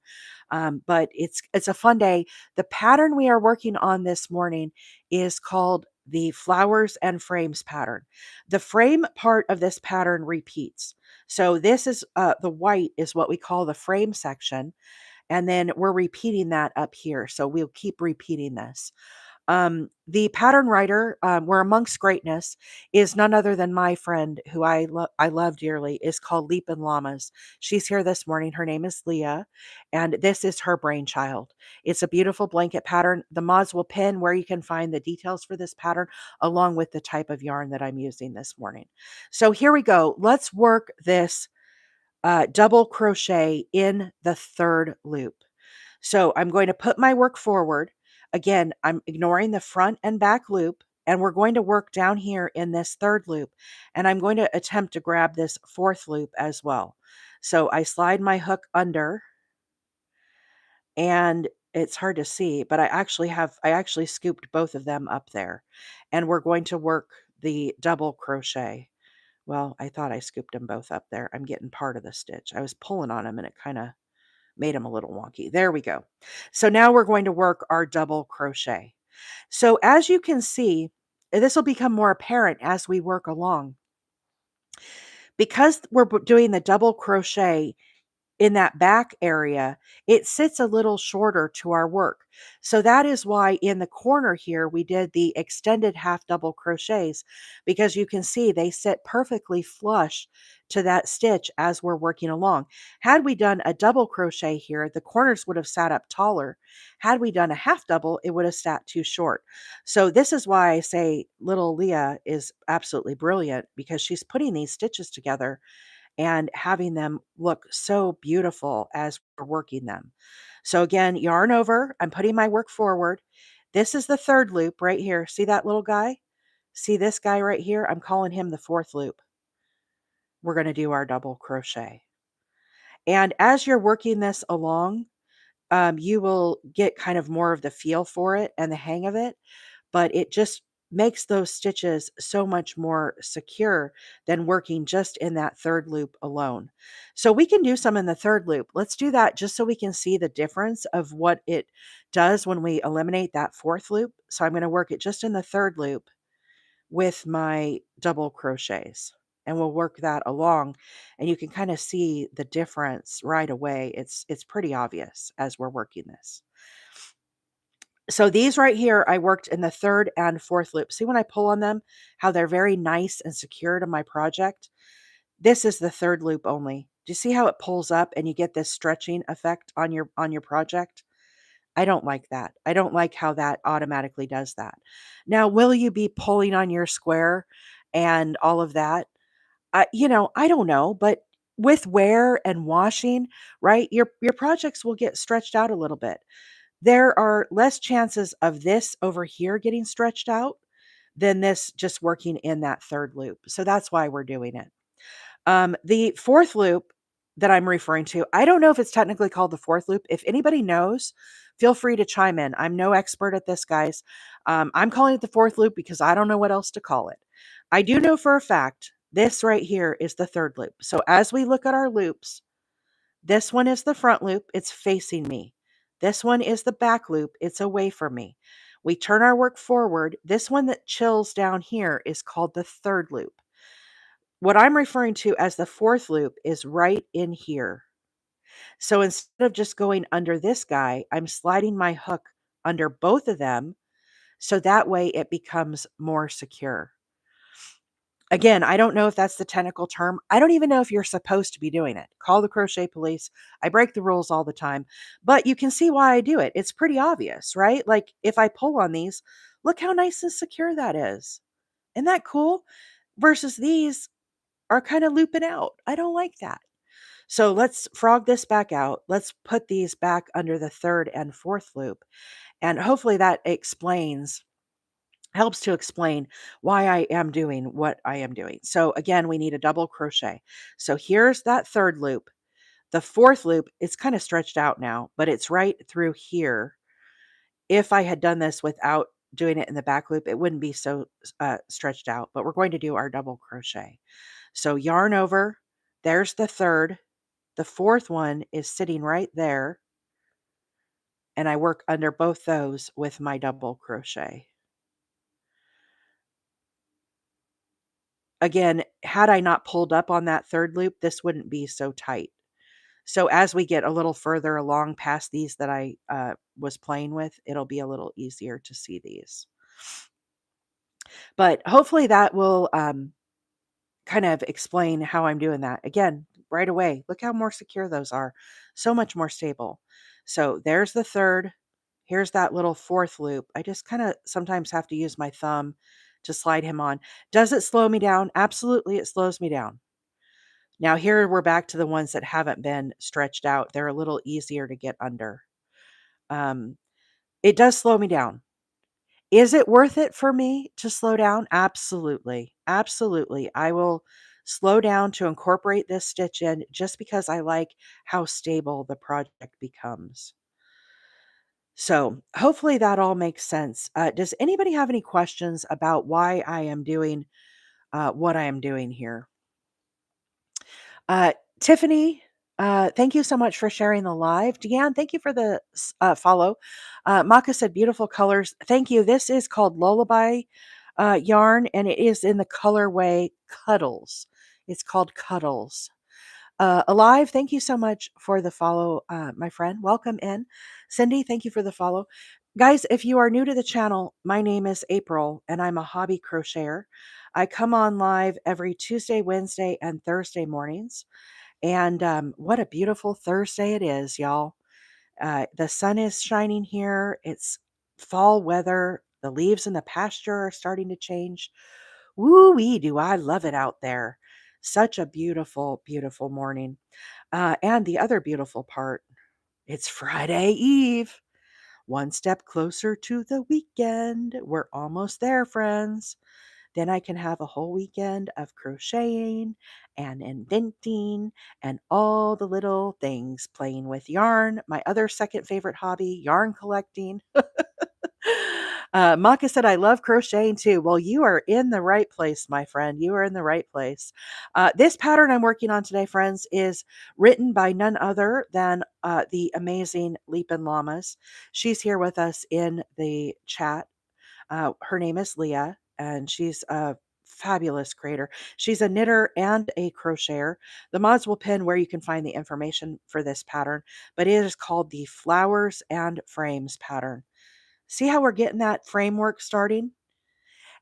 But it's a fun day. The pattern we are working on this morning is called the flowers and frames pattern. The frame part of this pattern repeats. So this is the white is what we call the frame section. And then we're repeating that up here. So we'll keep repeating this. The pattern writer, we're amongst greatness, is none other than my friend who I love dearly, is called Leap and Llamas. She's here this morning. Her name is Leah, and this is her brainchild. It's a beautiful blanket pattern. The mods will pin where you can find the details for this pattern, along with the type of yarn that I'm using this morning. So here we go. Let's work this double crochet in the third loop. So I'm going to put my work forward. Again, I'm ignoring the front and back loop, and we're going to work down here in this third loop. And I'm going to attempt to grab this fourth loop as well. So I slide my hook under, and it's hard to see, but I actually scooped both of them up there. And we're going to work the double crochet. Well, I thought I scooped them both up there. I'm getting part of the stitch. I was pulling on them and it kind of made them a little wonky. There we go. So now we're going to work our double crochet. So as you can see, this will become more apparent as we work along. Because we're doing the double crochet in that back area, it sits a little shorter to our work. So that is why in the corner here, we did the extended half double crochets, because you can see they sit perfectly flush to that stitch as we're working along. Had we done a double crochet here, the corners would have sat up taller. Had we done a half double, it would have sat too short. So this is why I say little Leah is absolutely brilliant, because she's putting these stitches together and having them look so beautiful as we're working them. So again, yarn over, I'm putting my work forward. This is the third loop right here. See that little guy? See this guy right here? I'm calling him the fourth loop. We're going to do our double crochet. And as you're working this along, you will get kind of more of the feel for it and the hang of it, but it just makes those stitches so much more secure than working just in that third loop alone. So we can do some in the third loop. Let's do that just so we can see the difference of what it does when we eliminate that fourth loop. So I'm going to work it just in the third loop with my double crochets. And we'll work that along and you can kind of see the difference right away. It's pretty obvious as we're working this. So these right here, I worked in the third and fourth loop. See when I pull on them, how they're very nice and secure to my project? This is the third loop only. Do you see how it pulls up and you get this stretching effect on your project? I don't like that. I don't like how that automatically does that. Now, will you be pulling on your square and all of that? I don't know, but with wear and washing, right? Your projects will get stretched out a little bit. There are less chances of this over here getting stretched out than this just working in that third loop. So that's why we're doing it. The fourth loop that I'm referring to, I don't know if it's technically called the fourth loop. If anybody knows, feel free to chime in. I'm no expert at this, guys. I'm calling it the fourth loop because I don't know what else to call it. I do know for a fact this right here is the third loop. So as we look at our loops, this one is the front loop, it's facing me. This one is the back loop, it's away from me. We turn our work forward. This one that chills down here is called the third loop. What I'm referring to as the fourth loop is right in here. So instead of just going under this guy, I'm sliding my hook under both of them so that way it becomes more secure. Again, I don't know if that's the technical term. I don't even know if you're supposed to be doing it. Call the crochet police. I break the rules all the time, but you can see why I do it. It's pretty obvious, right? Like if I pull on these, look how nice and secure that is. Isn't that cool? Versus these are kind of looping out. I don't like that. So let's frog this back out. Let's put these back under the third and fourth loop. And hopefully that helps to explain why I am doing what I am doing. So again, we need a double crochet. So here's that third loop. The fourth loop, it's kind of stretched out now, but it's right through here. If I had done this without doing it in the back loop, it wouldn't be so stretched out, but we're going to do our double crochet. So yarn over, there's the third. The fourth one is sitting right there. And I work under both those with my double crochet. Again, had I not pulled up on that third loop, this wouldn't be so tight. So as we get a little further along past these that I was playing with, it'll be a little easier to see these. But hopefully that will kind of explain how I'm doing that. Again, right away, look how more secure those are. So much more stable. So there's the third. Here's that little fourth loop. I just kind of sometimes have to use my thumb to slide him on. Does it slow me down? Absolutely, it slows me down. Now here we're back to the ones that haven't been stretched out. They're a little easier to get under. It does slow me down. Is it worth it for me to slow down? Absolutely. Absolutely. I will slow down to incorporate this stitch in just because I like how stable the project becomes. So hopefully that all makes sense. Does anybody have any questions about why I am doing what I am doing here? Tiffany, thank you so much for sharing the live. Deanne, thank you for the follow. Maka said, beautiful colors. Thank you. This is called Lullaby yarn, and it is in the colorway Cuddles. It's called Cuddles. Alive, thank you so much for the follow, my friend. Welcome in. Cindy, thank you for the follow. Guys, if you are new to the channel, my name is April, and I'm a hobby crocheter. I come on live every Tuesday, Wednesday, and Thursday mornings. And what a beautiful Thursday it is, y'all. The sun is shining here. It's fall weather. The leaves in the pasture are starting to change. Woo-wee, do I love it out there. Such a beautiful, beautiful morning. And the other beautiful part, it's Friday Eve. One step closer to the weekend. We're almost there, friends. Then I can have a whole weekend of crocheting and inventing and all the little things, playing with yarn. My other second favorite hobby, yarn collecting. Maka said, I love crocheting too. Well, you are in the right place, my friend. You are in the right place. This pattern I'm working on today, friends, is written by none other than the amazing Leapin' Llamas. She's here with us in the chat. Her name is Leah, and she's a fabulous creator. She's a knitter and a crocheter. The mods will pin where you can find the information for this pattern, but it is called the Flowers and Frames pattern. See how we're getting that framework starting?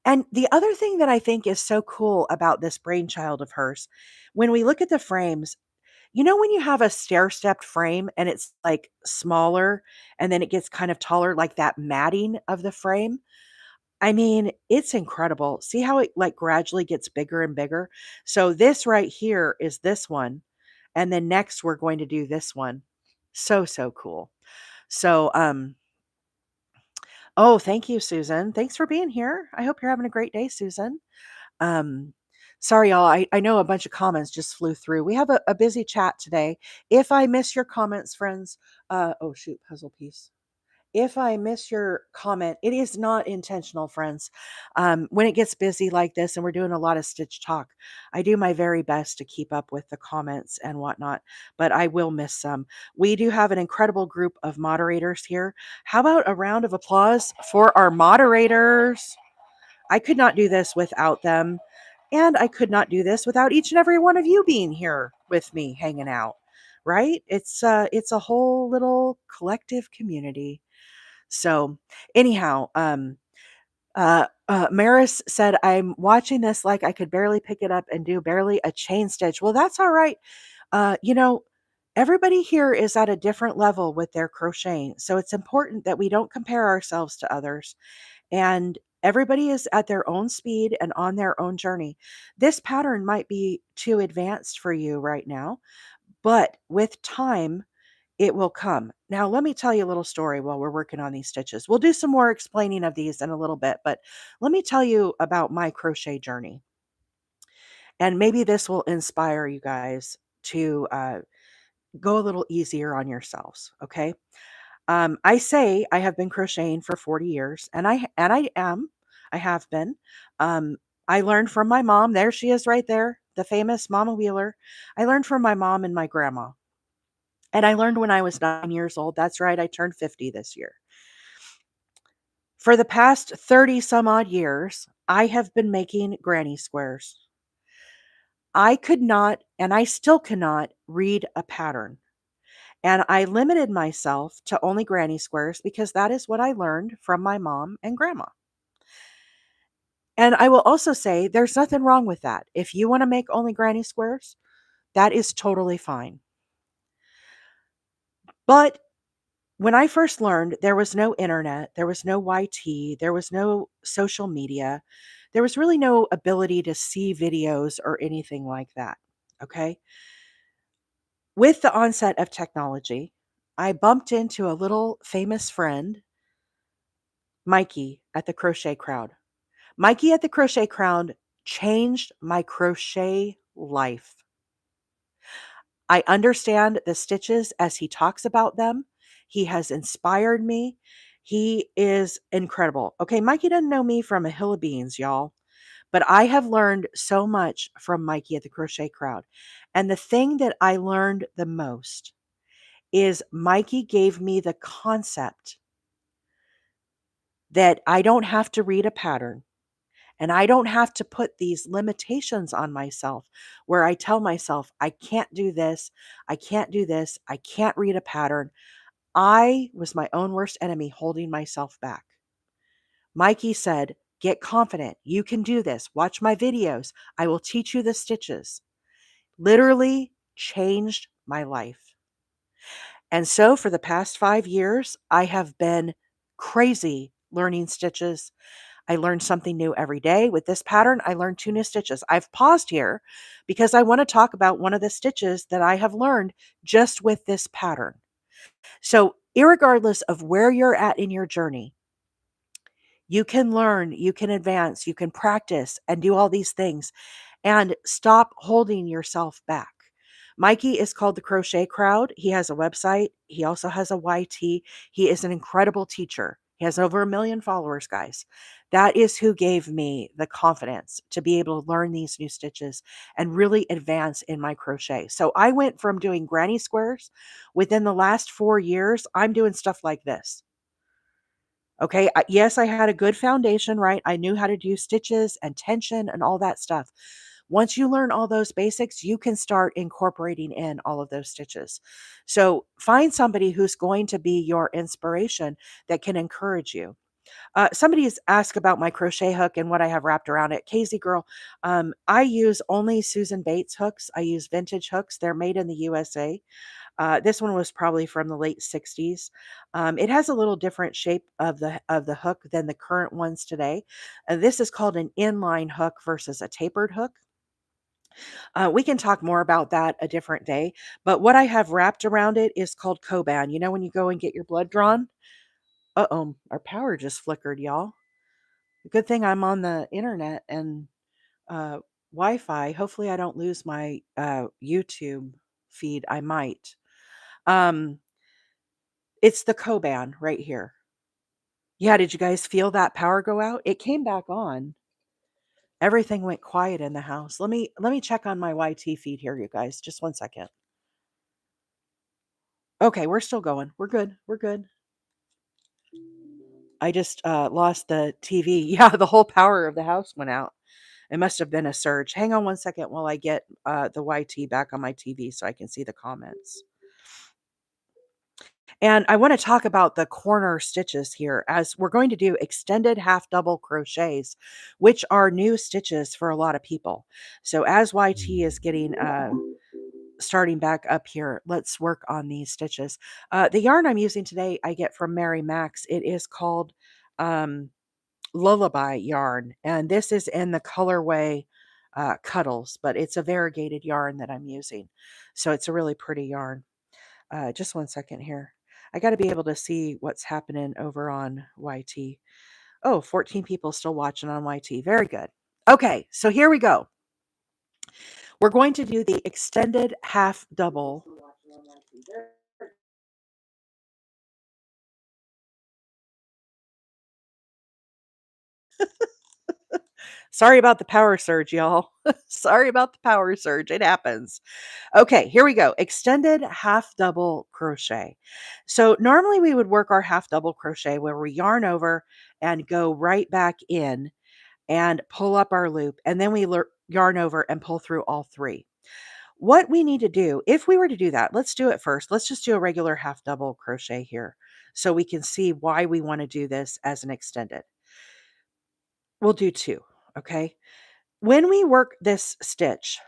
And the other thing that I think is so cool about this brainchild of hers, when we look at the frames, you know when you have a stair-stepped frame and it's, like, smaller and then it gets kind of taller, like that matting of the frame? I mean, it's incredible. See how it, like, gradually gets bigger and bigger? So this right here is this one, and then next we're going to do this one. So, so cool. So, oh, thank you, Susan. Thanks for being here. I hope you're having a great day, Susan. Um, sorry, y'all. I know a bunch of comments just flew through. We have a busy chat today. If I miss your comments, friends, oh shoot, puzzle piece. If I miss your comment, it is not intentional, friends. When it gets busy like this and we're doing a lot of stitch talk, I do my very best to keep up with the comments and whatnot, but I will miss some. We do have an incredible group of moderators here. How about a round of applause for our moderators? I could not do this without them, and I could not do this without each and every one of you being here with me hanging out, right? It's a whole little collective community. So, anyhow, Maris said, "I'm watching this like I could barely pick it up and do barely a chain stitch." Well, that's all right. You know, everybody here is at a different level with their crocheting, so it's important that we don't compare ourselves to others. And everybody is at their own speed and on their own journey. This pattern might be too advanced for you right now, but with time, it will come. Now, let me tell you a little story while we're working on these stitches. We'll do some more explaining of these in a little bit, but let me tell you about my crochet journey. And maybe this will inspire you guys to go a little easier on yourselves. Okay. I say I have been crocheting for 40 years, and I have been. Um, I learned from my mom. There she is, right there, the famous Mama Wheeler. I learned from my mom and my grandma. And I learned when I was 9 years old. That's right, I turned 50 this year. For the past 30 some odd years, I have been making granny squares. I could not, and I still cannot, read a pattern. And I limited myself to only granny squares because that is what I learned from my mom and grandma. And I will also say there's nothing wrong with that. If you want to make only granny squares, that is totally fine. But when I first learned, there was no internet, there was no YT, there was no social media, there was really no ability to see videos or anything like that. Okay. With the onset of technology, I bumped into a little famous friend, Mikey at the Crochet Crowd. Mikey at the Crochet Crowd changed my crochet life. I understand the stitches as he talks about them. He has inspired me. He is incredible. Okay, Mikey doesn't know me from a hill of beans, y'all, but I have learned so much from Mikey at the Crochet Crowd. And the thing that I learned the most is Mikey gave me the concept that I don't have to read a pattern. And I don't have to put these limitations on myself where I tell myself, I can't do this, I can't do this, I can't read a pattern. I was my own worst enemy holding myself back. Mikey said, get confident. You can do this. Watch my videos. I will teach you the stitches. Literally changed my life. And so for the past 5 years, I have been crazy learning stitches. I learn something new every day. With this pattern, I learned 2 new stitches. I've paused here because I want to talk about one of the stitches that I have learned just with this pattern. So, irregardless of where you're at in your journey, you can learn, you can advance, you can practice and do all these things and stop holding yourself back. Mikey is called the Crochet Crowd. He has a website. He also has a YT. He is an incredible teacher. He has over 1 million followers, guys. That is who gave me the confidence to be able to learn these new stitches and really advance in my crochet. So I went from doing granny squares. Within the last 4 years, I'm doing stuff like this. Okay. Yes, I had a good foundation, right? I knew how to do stitches and tension and all that stuff. Once you learn all those basics, you can start incorporating in all of those stitches. So find somebody who's going to be your inspiration that can encourage you. Somebody's asked about my crochet hook and what I have wrapped around it. Casey girl, I use only Susan Bates hooks. I use vintage hooks. They're made in the USA. This one was probably from the late 60s. It has a little different shape of the hook than the current ones today. This is called an inline hook versus a tapered hook. We can talk more about that a different day. But what I have wrapped around it is called Coban. You know when you go and get your blood drawn? Uh-oh, our power just flickered, y'all. Good thing I'm on the internet and uh, Wi-Fi. Hopefully, I don't lose my YouTube feed. I might. Um, it's the Coban right here. Yeah, did you guys feel that power go out? It came back on. Everything went quiet in the house. Let me check on my YT feed here, you guys. Just one second. Okay, we're still going. We're good. We're good. I just lost the TV. Yeah, the whole power of the house went out. It must have been a surge. Hang on one second while I get the YT back on my TV so I can see the comments. And I want to talk about the corner stitches here as we're going to do extended half double crochets, which are new stitches for a lot of people. So as YT is getting starting back up here, let's work on these stitches. The yarn I'm using today, I get from Mary Max. It is called um, Lullaby yarn, and this is in the colorway Cuddles, but it's a variegated yarn that I'm using. So it's a really pretty yarn. Just one second here. I got to be able to see what's happening over on YT. Oh, 14 people still watching on YT. Very good. Okay, so here we go. We're going to do the extended half double. Sorry about the power surge, y'all. Sorry about the power surge. It happens. Okay, here we go. Extended half double crochet. So normally we would work our half double crochet where we yarn over and go right back in and pull up our loop, and then we yarn over and pull through all three. What we need to do, if we were to do that, let's do it first. Let's just do a regular half double crochet here so we can see why we want to do this as an extended. We'll do two, okay? When we work this stitch,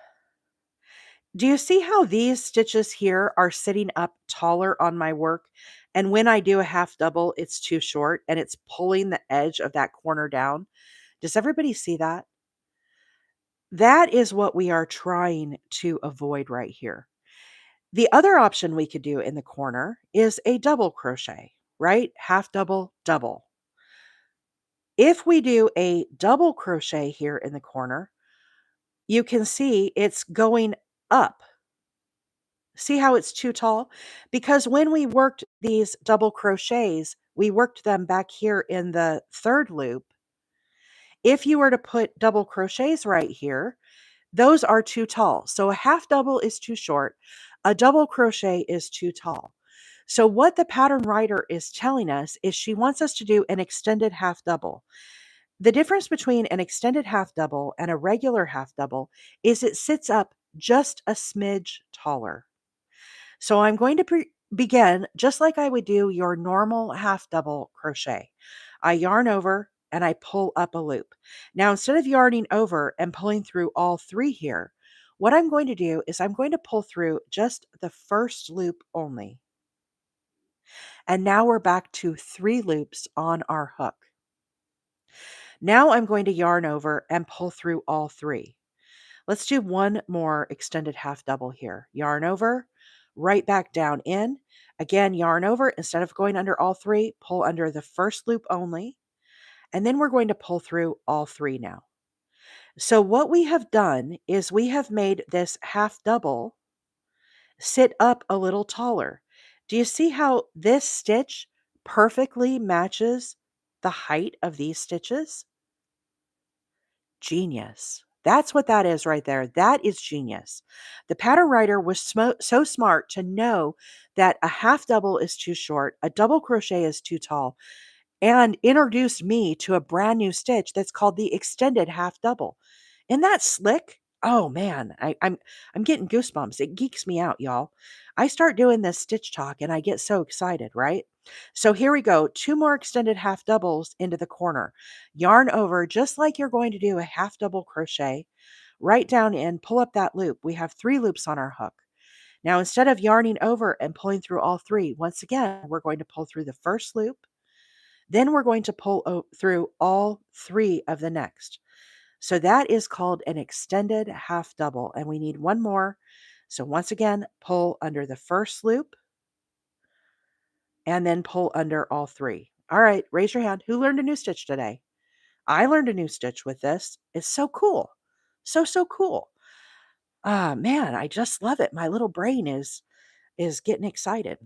do you see how these stitches here are sitting up taller on my work? And when I do a half double, it's too short and it's pulling the edge of that corner down. Does everybody see that? That is what we are trying to avoid right here. The other option we could do in the corner is a double crochet, right? Half double, double. If we do a double crochet here in the corner, you can see it's going up. See how it's too tall? Because when we worked these double crochets, we worked them back here in the third loop. If you were to put double crochets right here, those are too tall. So a half double is too short. A double crochet is too tall. So what the pattern writer is telling us is she wants us to do an extended half double. The difference between an extended half double and a regular half double is it sits up just a smidge taller. So I'm going to begin just like I would do your normal half double crochet. I yarn over and I pull up a loop. Now, instead of yarning over and pulling through all three here, what I'm going to do is I'm going to pull through just the first loop only. And now we're back to 3 loops on our hook. Now I'm going to yarn over and pull through all 3. Let's do one more extended half double here. Yarn over, right back down in. Again, yarn over. Instead of going under all 3, pull under the first loop only. And then we're going to pull through all 3 now. So what we have done is we have made this half double sit up a little taller. Do you see how this stitch perfectly matches the height of these stitches? Genius. That's what that is right there. That is genius. The pattern writer was so smart to know that a half double is too short, a double crochet is too tall, and introduced me to a brand new stitch that's called the extended half double. Isn't that slick? Oh man, I'm getting goosebumps. It geeks me out, y'all. I start doing this stitch talk and I get so excited, right? So here we go. Two more extended half doubles into the corner. Yarn over just like you're going to do a half double crochet. Right down in, pull up that loop. We have 3 loops on our hook. Now instead of yarning over and pulling through all 3, once again, we're going to pull through the first loop. Then we're going to pull through all 3 of the next. So that is called an extended half double, and we need one more. So once again, pull under the first loop and then pull under all 3. All right, raise your hand. Who learned a new stitch today? I learned a new stitch with this. It's so cool. So cool. Ah, man, I just love it. My little brain is getting excited.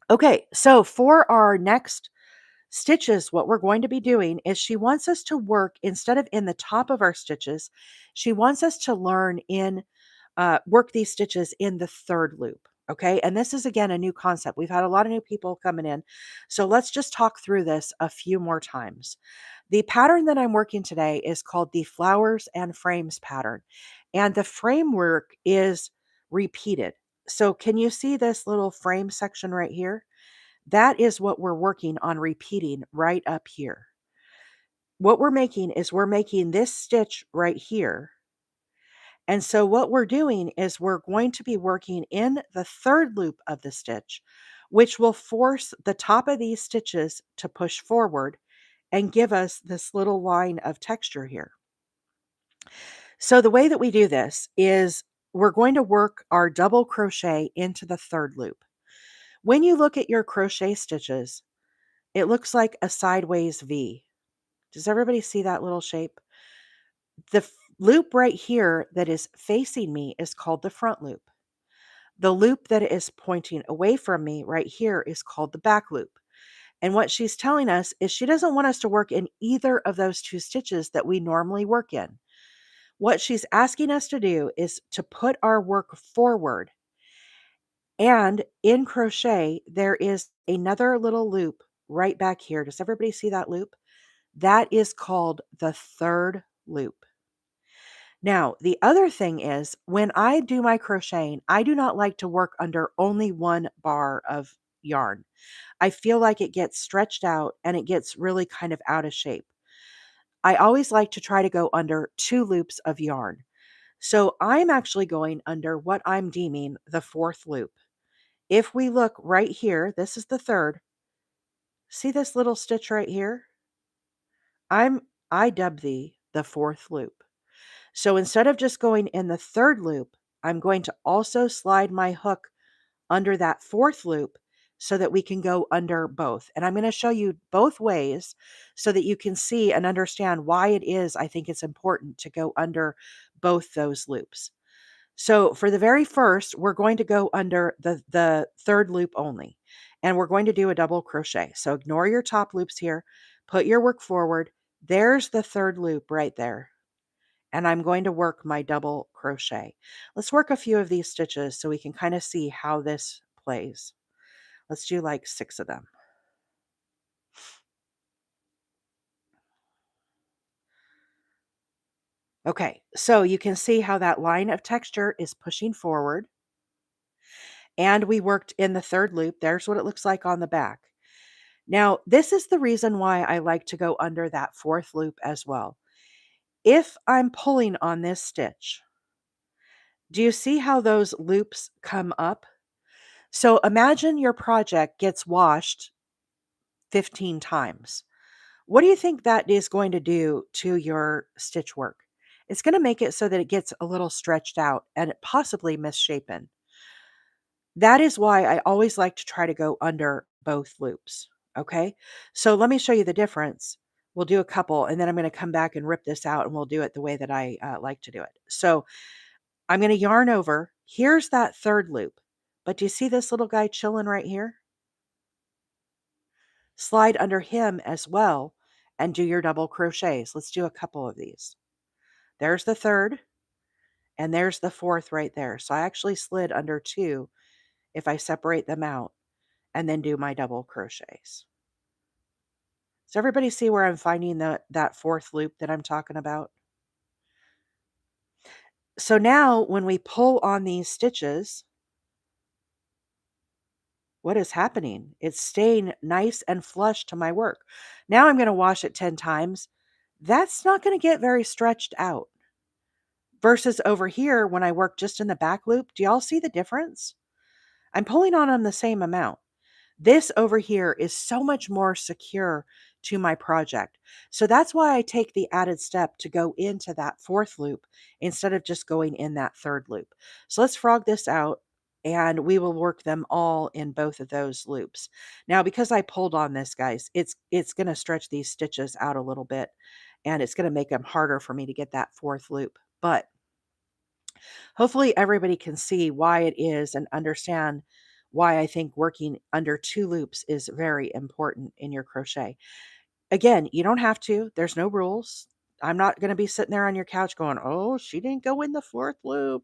Okay, so for our next stitches, what we're going to be doing is she wants us to work instead of in the top of our stitches, she wants us to learn in work these stitches in the third loop. Okay, and this is again a new concept. We've had a lot of new people coming in, so let's just talk through this a few more times. The pattern that I'm working today is called the flowers and frames pattern, and the framework is repeated. So can you see this little frame section right here? That is what we're working on repeating right up here. What we're making is we're making this stitch right here. And so what we're doing is we're going to be working in the third loop of the stitch, which will force the top of these stitches to push forward and give us this little line of texture here. So the way that we do this is we're going to work our double crochet into the third loop. When you look at your crochet stitches, it looks like a sideways V. Does everybody see that little shape? The loop right here that is facing me is called the front loop. The loop that is pointing away from me right here is called the back loop. And what she's telling us is she doesn't want us to work in either of those 2 stitches that we normally work in. What she's asking us to do is to put our work forward. And in crochet, there is another little loop right back here. Does everybody see that loop? That is called the third loop. Now, the other thing is when I do my crocheting, I do not like to work under only one bar of yarn. I feel like it gets stretched out and it gets really kind of out of shape. I always like to try to go under 2 loops of yarn. So I'm actually going under what I'm deeming the fourth loop. If we look right here, this is the third. See this little stitch right here? I dub the fourth loop. So instead of just going in the third loop, I'm going to also slide my hook under that fourth loop so that we can go under both. And I'm going to show you both ways so that you can see and understand why it is I think it's important to go under both those loops. So for the very first, we're going to go under the third loop only, and we're going to do a double crochet. So ignore your top loops here, put your work forward. There's the third loop right there. And I'm going to work my double crochet. Let's work a few of these stitches so we can kind of see how this plays. Let's do like 6 of them. Okay, so you can see how that line of texture is pushing forward. And we worked in the third loop. There's what it looks like on the back. Now, this is the reason why I like to go under that fourth loop as well. If I'm pulling on this stitch, do you see how those loops come up? So imagine your project gets washed 15 times. What do you think that is going to do to your stitch work? It's going to make it so that it gets a little stretched out and possibly misshapen. That is why I always like to try to go under both loops. Okay. So let me show you the difference. We'll do a couple and then I'm going to come back and rip this out and we'll do it the way that I like to do it. So I'm going to yarn over. Here's that third loop. But do you see this little guy chilling right here? Slide under him as well and do your double crochets. Let's do a couple of these. There's the third and there's the fourth right there. So I actually slid under 2 if I separate them out and then do my double crochets. Does everybody see where I'm finding that fourth loop that I'm talking about? So now when we pull on these stitches, what is happening? It's staying nice and flush to my work. Now I'm going to wash it 10 times. That's not going to get very stretched out. Versus over here, when I work just in the back loop, do y'all see the difference? I'm pulling on them the same amount. This over here is so much more secure to my project. So that's why I take the added step to go into that fourth loop instead of just going in that third loop. So let's frog this out and we will work them all in both of those loops. Now, because I pulled on this, guys, it's going to stretch these stitches out a little bit and it's going to make them harder for me to get that fourth loop. But hopefully everybody can see why it is and understand why I think working under 2 loops is very important in your crochet. Again, you don't have to. There's no rules. I'm not going to be sitting there on your couch going, "Oh, she didn't go in the 4th loop.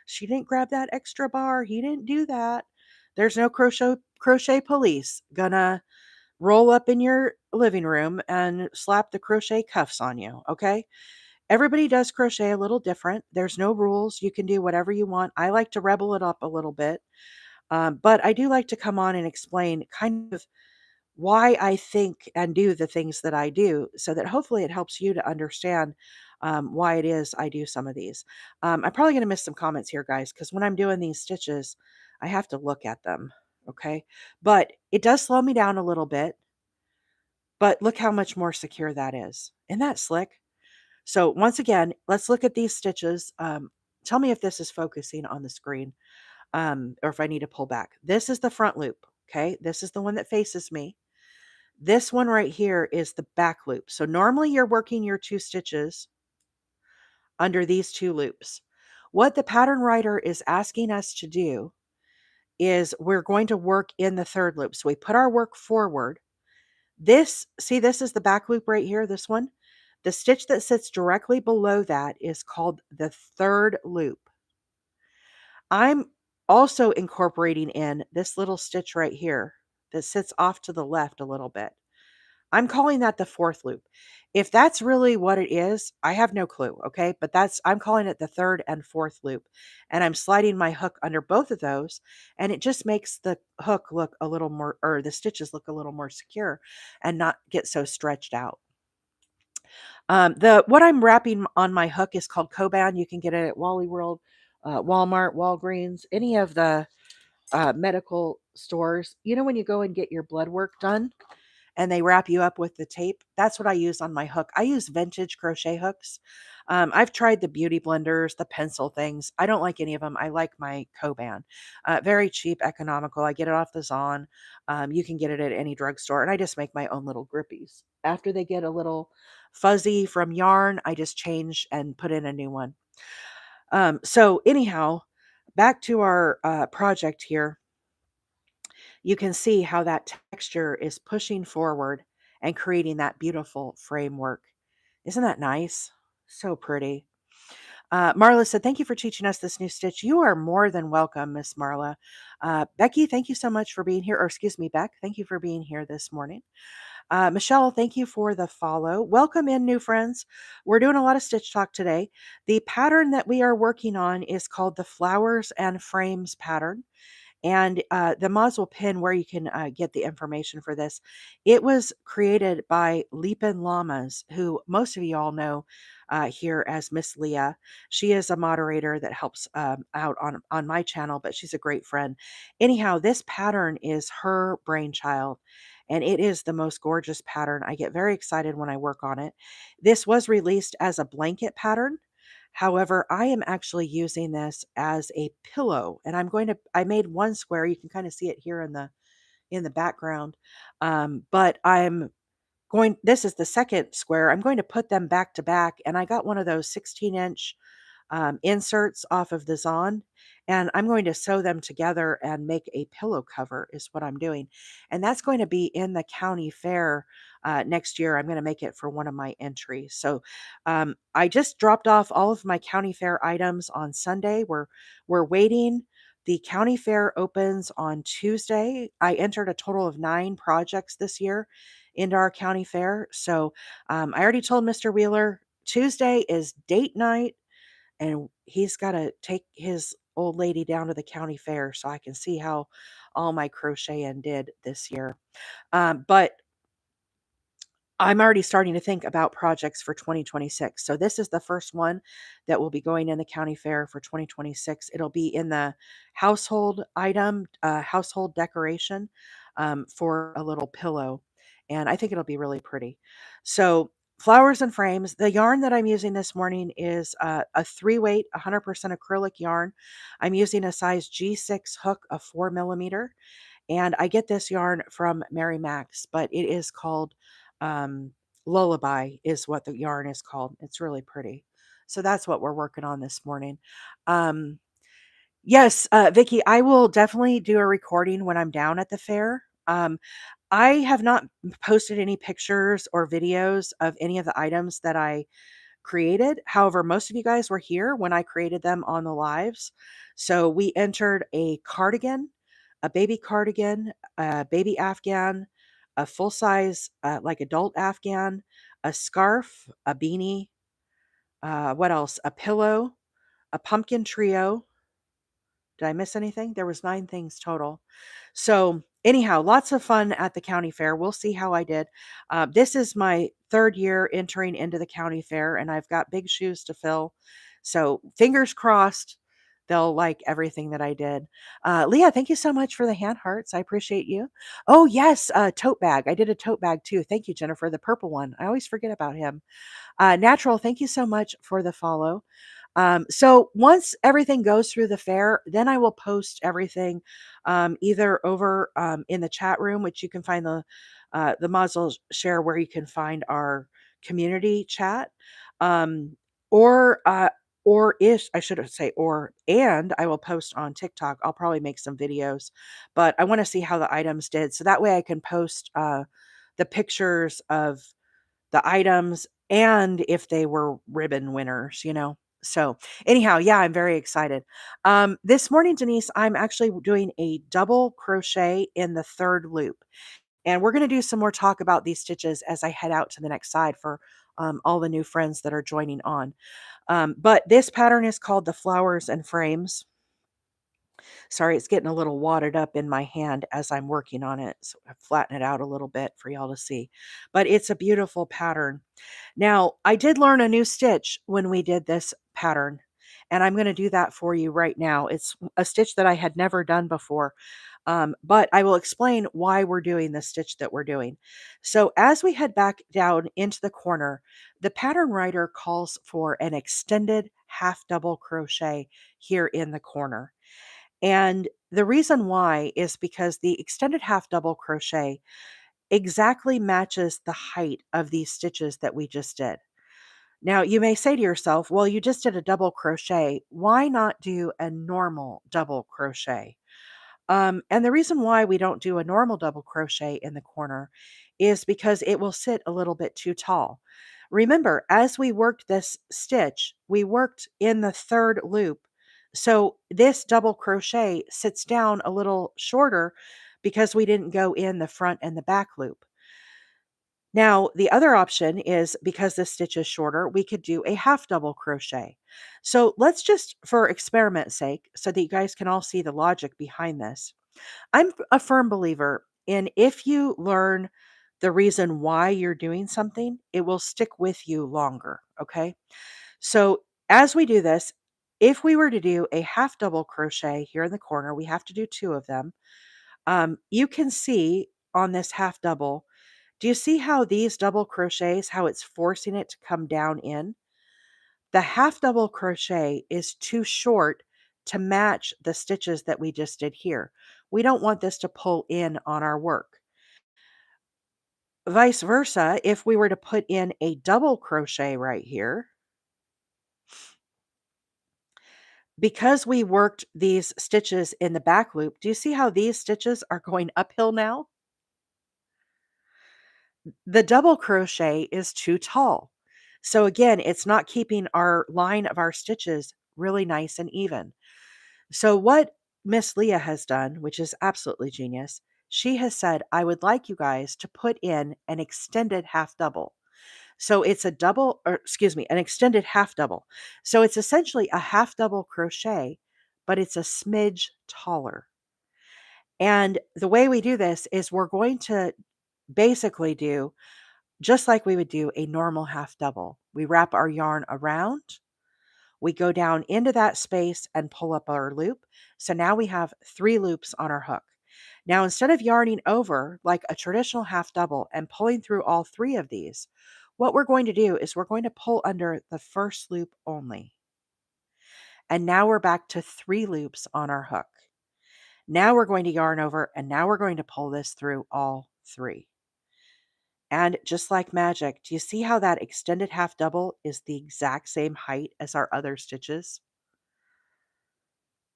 She didn't grab that extra bar. He didn't do that." There's no crochet police gonna roll up in your living room and slap the crochet cuffs on you, okay? Everybody does crochet a little different. There's no rules. You can do whatever you want. I like to rebel it up a little bit. But I do like to come on and explain kind of why I think and do the things that I do so that hopefully it helps you to understand why it is I do some of these. I'm probably going to miss some comments here, guys, because when I'm doing these stitches, I have to look at them. Okay. But it does slow me down a little bit. But look how much more secure that is. Isn't that slick? So once again, let's look at these stitches. Tell me if this is focusing on the screen or if I need to pull back. This is the front loop. Okay. This is the one that faces me. This one right here is the back loop. So normally you're working your 2 stitches under these 2 loops. What the pattern writer is asking us to do is we're going to work in the 3rd loop. So we put our work forward. This is the back loop right here, this one. The stitch that sits directly below that is called the 3rd loop. I'm also incorporating in this little stitch right here that sits off to the left a little bit. I'm calling that the 4th loop. If that's really what it is, I have no clue, okay? But I'm calling it the 3rd and 4th loop. And I'm sliding my hook under both of those, and it just makes the hook look a little more, or the stitches look a little more secure and not get so stretched out. The what I'm wrapping on my hook is called Coban. You can get it at Wally World, Walmart, Walgreens, any of the medical stores. You know when you go and get your blood work done and they wrap you up with the tape? That's what I use on my hook. I use vintage crochet hooks. I've tried the beauty blenders, the pencil things. I don't like any of them. I like my Coban. Very cheap, economical. I get it off the Zon. You can get it at any drugstore, and I just make my own little grippies. After they get a little fuzzy from yarn, I just change and put in a new one. So anyhow, back to our project here. You can see how that texture is pushing forward and creating that beautiful framework. Isn't that nice? So pretty. Marla said, "Thank you for teaching us this new stitch." You are more than welcome, Miss Marla. Becky, thank you so much for being here. Or excuse me, Beck, thank you for being here this morning. Michelle, thank you for the follow. Welcome in, new friends. We're doing a lot of stitch talk today. The pattern that we are working on is called the Flowers and Frames pattern. And the Moz will pin where you can get the information for this. It was created by Llamas, who most of you all know here as Miss Leah. She is a moderator that helps out on my channel, but she's a great friend. Anyhow, this pattern is her brainchild. And it is the most gorgeous pattern. I get very excited when I work on it. This was released as a blanket pattern. However, I am actually using this as a pillow, and I made one square. You can kind of see it here in the background. But this is the second square. I'm going to put them back to back, and I got one of those 16-inch inserts off of the Zon, and I'm going to sew them together and make a pillow cover is what I'm doing. And that's going to be in the county fair next year. I'm going to make it for one of my entries. So I just dropped off all of my county fair items on Sunday. We're waiting. The county fair opens on Tuesday. I entered a total of 9 projects this year into our county fair. So I already told Mr. Wheeler Tuesday is date night. and he's got to take his old lady down to the county fair so I can see how all my crocheting did this year. But I'm already starting to think about projects for 2026. So this is the first one that will be going in the county fair for 2026. It'll be in the household item, household decoration for a little pillow. And I think it'll be really pretty. So flowers and frames. The yarn that I'm using this morning is a 3-weight, 100% acrylic yarn. I'm using a size G6 hook of 4 millimeter. And I get this yarn from Mary Max, but it is called um, Lullaby, is what the yarn is called. It's really pretty. So that's what we're working on this morning. Um, yes, Vicky, I will definitely do a recording when I'm down at the fair. I have not posted any pictures or videos of any of the items that I created. However, most of you guys were here when I created them on the lives. So we entered a cardigan, a baby cardigan, a baby Afghan, a full size, like adult Afghan, a scarf, a beanie, what else? A pillow, a pumpkin trio. Did I miss anything? There was 9 things total. So anyhow, lots of fun at the county fair. We'll see how I did. This is my 3rd year entering into the county fair, and I've got big shoes to fill. So fingers crossed they'll like everything that I did. Leah, thank you so much for the hand hearts. I appreciate you. Oh, yes, tote bag. I did a tote bag too. Thank you, Jennifer, the purple one. I always forget about him. Natural, thank you so much for the follow. So once everything goes through the fair, then I will post everything either over in the chat room, which you can find the mods will share where you can find our community chat, um, or or ish I should say or and I will post on TikTok. I'll probably make some videos, but I want to see how the items did, so that way I can post the pictures of the items and if they were ribbon winners, you know. So anyhow, yeah, I'm very excited. This morning, Denise, I'm actually doing a double crochet in the 3rd loop. And we're going to do some more talk about these stitches as I head out to the next side for all the new friends that are joining on. But this pattern is called the Flowers and Frames. Sorry, it's getting a little wadded up in my hand as I'm working on it. So I flatten it out a little bit for y'all to see. But it's a beautiful pattern. Now, I did learn a new stitch when we did this pattern, and I'm going to do that for you right now. It's a stitch that I had never done before, but I will explain why we're doing the stitch that we're doing. So as we head back down into the corner, the pattern writer calls for an extended half double crochet here in the corner. And the reason why is because the extended half double crochet exactly matches the height of these stitches that we just did. Now, you may say to yourself, well, you just did a double crochet. Why not do a normal double crochet? And the reason why we don't do a normal double crochet in the corner is because it will sit a little bit too tall. Remember, as we worked this stitch, we worked in the 3rd loop. So this double crochet sits down a little shorter because we didn't go in the front and the back loop. Now, the other option is because this stitch is shorter, we could do a half double crochet. So let's just, for experiment's sake, so that you guys can all see the logic behind this. I'm a firm believer in if you learn the reason why you're doing something, it will stick with you longer. Okay. So as we do this, if we were to do a half double crochet here in the corner, we have to do 2 of them. You can see on this half double, do you see how these double crochets, how it's forcing it to come down in? The half double crochet is too short to match the stitches that we just did here. We don't want this to pull in on our work. Vice versa, if we were to put in a double crochet right here, because we worked these stitches in the back loop, do you see how these stitches are going uphill now? The double crochet is too tall. So again, it's not keeping our line of our stitches really nice and even. So what Miss Leah has done, which is absolutely genius, she has said, I would like you guys to put in an extended half double. So it's a double, or excuse me, an extended half double. So it's essentially a half double crochet, but it's a smidge taller. And the way we do this is we're going to basically do just like we would do a normal half double. We wrap our yarn around, we go down into that space and pull up our loop. So now we have 3 loops on our hook. Now, instead of yarning over like a traditional half double and pulling through all 3 of these, what we're going to do is we're going to pull under the first loop only. And now we're back to 3 loops on our hook. Now we're going to yarn over, and now we're going to pull this through all 3. And just like magic, do you see how that extended half double is the exact same height as our other stitches?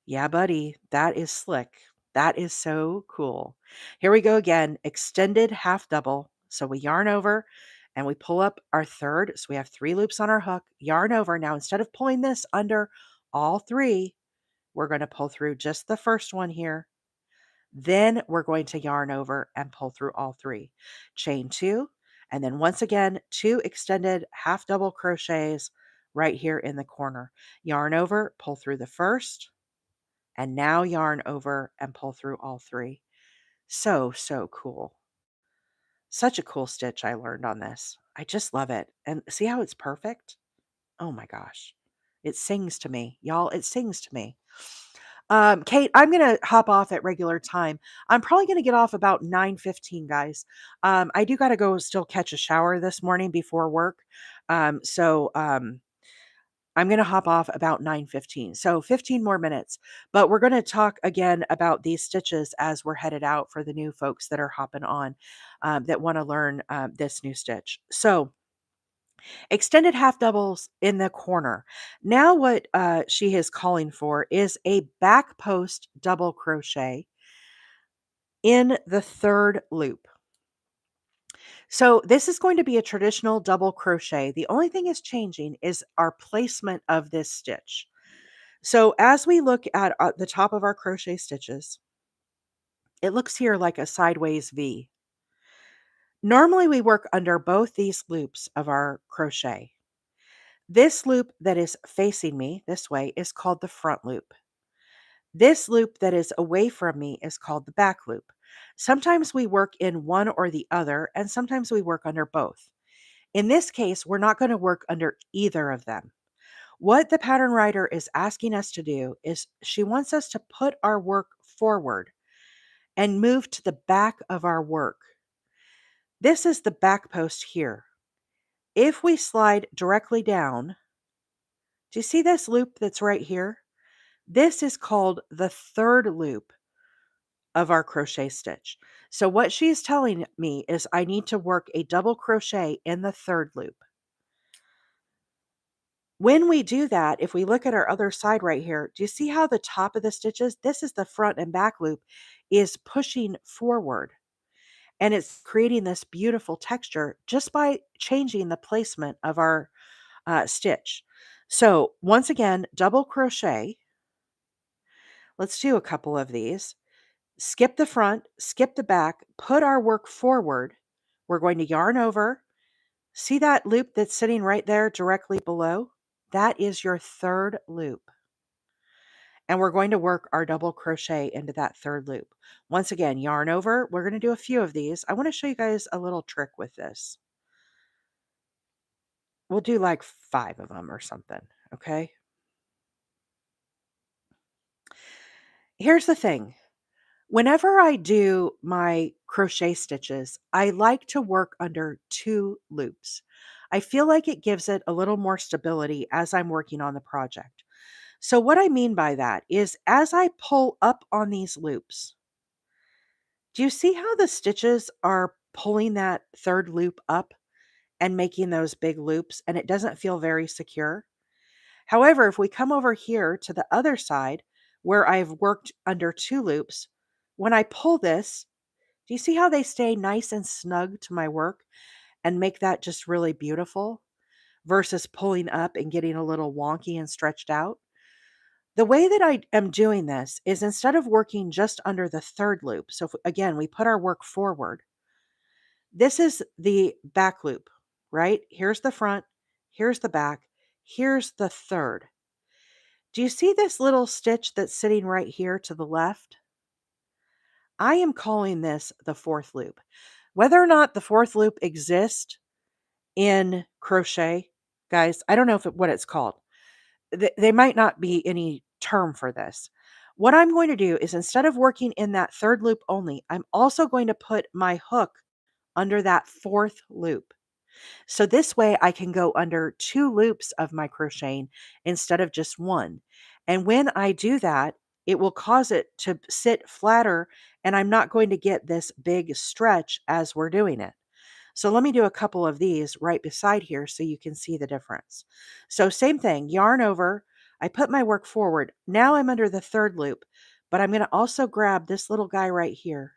Yeah, buddy, that is slick. That is so cool. Here we go again, extended half double. So we yarn over and we pull up our third. So we have 3 loops on our hook, yarn over. Now, instead of pulling this under all 3, we're going to pull through just the first one here. Then we're going to yarn over and pull through all 3. Chain 2, and then once again, 2 extended half double crochets right here in the corner. Yarn over, pull through the first, and now yarn over and pull through all 3. So, so cool. Such a cool stitch I learned on this. I just love it. And see how it's perfect? Oh my gosh. It sings to me. Y'all, it sings to me. Kate, I'm gonna hop off at regular time. I'm probably gonna get off about 9:15, guys. I do gotta go still catch a shower this morning before work. So I'm gonna hop off about 9:15. So 15 more minutes. But we're gonna talk again about these stitches as we're headed out for the new folks that are hopping on that want to learn this new stitch. So extended half doubles in the corner. Now what she is calling for is a back post double crochet in the third loop. So this is going to be a traditional double crochet. The only thing is changing is our placement of this stitch. So as we look at the top of our crochet stitches, it looks here like a sideways V. Normally we work under both these loops of our crochet. This loop that is facing me this way is called the front loop. This loop that is away from me is called the back loop. Sometimes we work in one or the other, and sometimes we work under both. In this case, we're not going to work under either of them. What the pattern writer is asking us to do is she wants us to put our work forward and move to the back of our work. This is the back post here. If we slide directly down, do you see this loop that's right here? This is called the third loop of our crochet stitch. So what she's telling me is I need to work a double crochet in the third loop. When we do that, if we look at our other side right here, do you see how the top of the stitches, this is the front and back loop, is pushing forward? And it's creating this beautiful texture just by changing the placement of our stitch. So once again, double crochet. Let's do a couple of these. Skip the front, skip the back, put our work forward. We're going to yarn over. See that loop that's sitting right there directly below? That is your third loop. And we're going to work our double crochet into that third loop. Once again, yarn over. We're going to do a few of these. I want to show you guys a little trick with this. We'll do like 5 of them or something, okay? Here's the thing. Whenever I do my crochet stitches, I like to work under 2 loops. I feel like it gives it a little more stability as I'm working on the project. So what I mean by that is as I pull up on these loops, do you see how the stitches are pulling that third loop up and making those big loops, and it doesn't feel very secure? However, if we come over here to the other side where I've worked under 2 loops, when I pull this, do you see how they stay nice and snug to my work and make that just really beautiful versus pulling up and getting a little wonky and stretched out? The way that I am doing this is instead of working just under the third loop, so again, we put our work forward. This is the back loop right? Here's the front, here's the back, here's the third. Do you see this little stitch that's sitting right here to the left? I am calling this the fourth loop. Whether or not the fourth loop exists in crochet, guys, I don't know what it's called. They might not be any term for this. What I'm going to do is instead of working in that third loop only, I'm also going to put my hook under that fourth loop. So this way I can go under 2 loops of my crocheting instead of just one. And when I do that, it will cause it to sit flatter and I'm not going to get this big stretch as we're doing it. So let me do a couple of these right beside here so you can see the difference. So same thing, yarn over. I put my work forward. Now I'm under the third loop, but I'm going to also grab this little guy right here,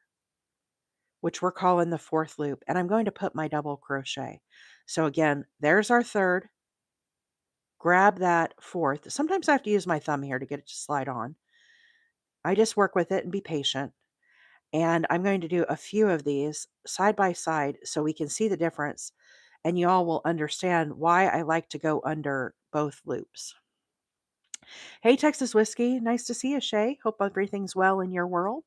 which we're calling the fourth loop, and I'm going to put my double crochet. So again, there's our third. Grab that fourth. Sometimes I have to use my thumb here to get it to slide on. I just work with it and be patient. And I'm going to do a few of these side by side so we can see the difference and you all will understand why I like to go under both loops. Hey, Texas Whiskey. Nice to see you, Shay. Hope everything's well in your world.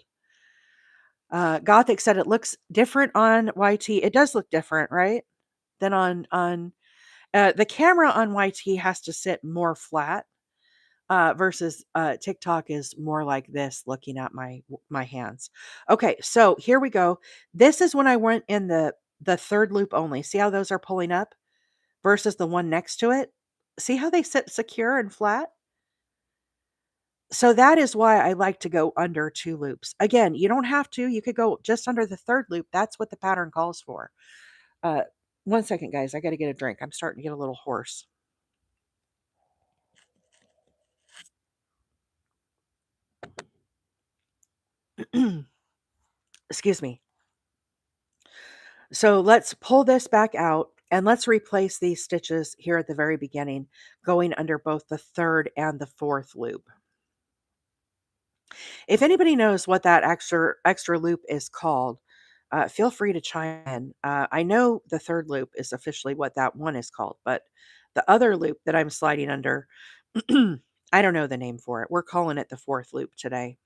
Gothic said it looks different on YT. It does look different, right? Than on the camera on YT has to sit more flat versus TikTok is more like this, looking at my hands. Okay, so here we go. This is when I went in the third loop only. See how those are pulling up versus the one next to it. See how they sit secure and flat? So that is why I like to go under 2 loops. Again, you don't have to. You could go just under the third loop. That's what the pattern calls for. Uh, one second, guys. I got to get a drink. I'm starting to get a little hoarse. Excuse me. So let's pull this back out and let's replace these stitches here at the very beginning, going under both the third and the fourth loop. If anybody knows what that extra loop is called, feel free to chime in. I know the third loop is officially what that one is called, but the other loop that I'm sliding under, I don't know the name for it. We're calling it the fourth loop today.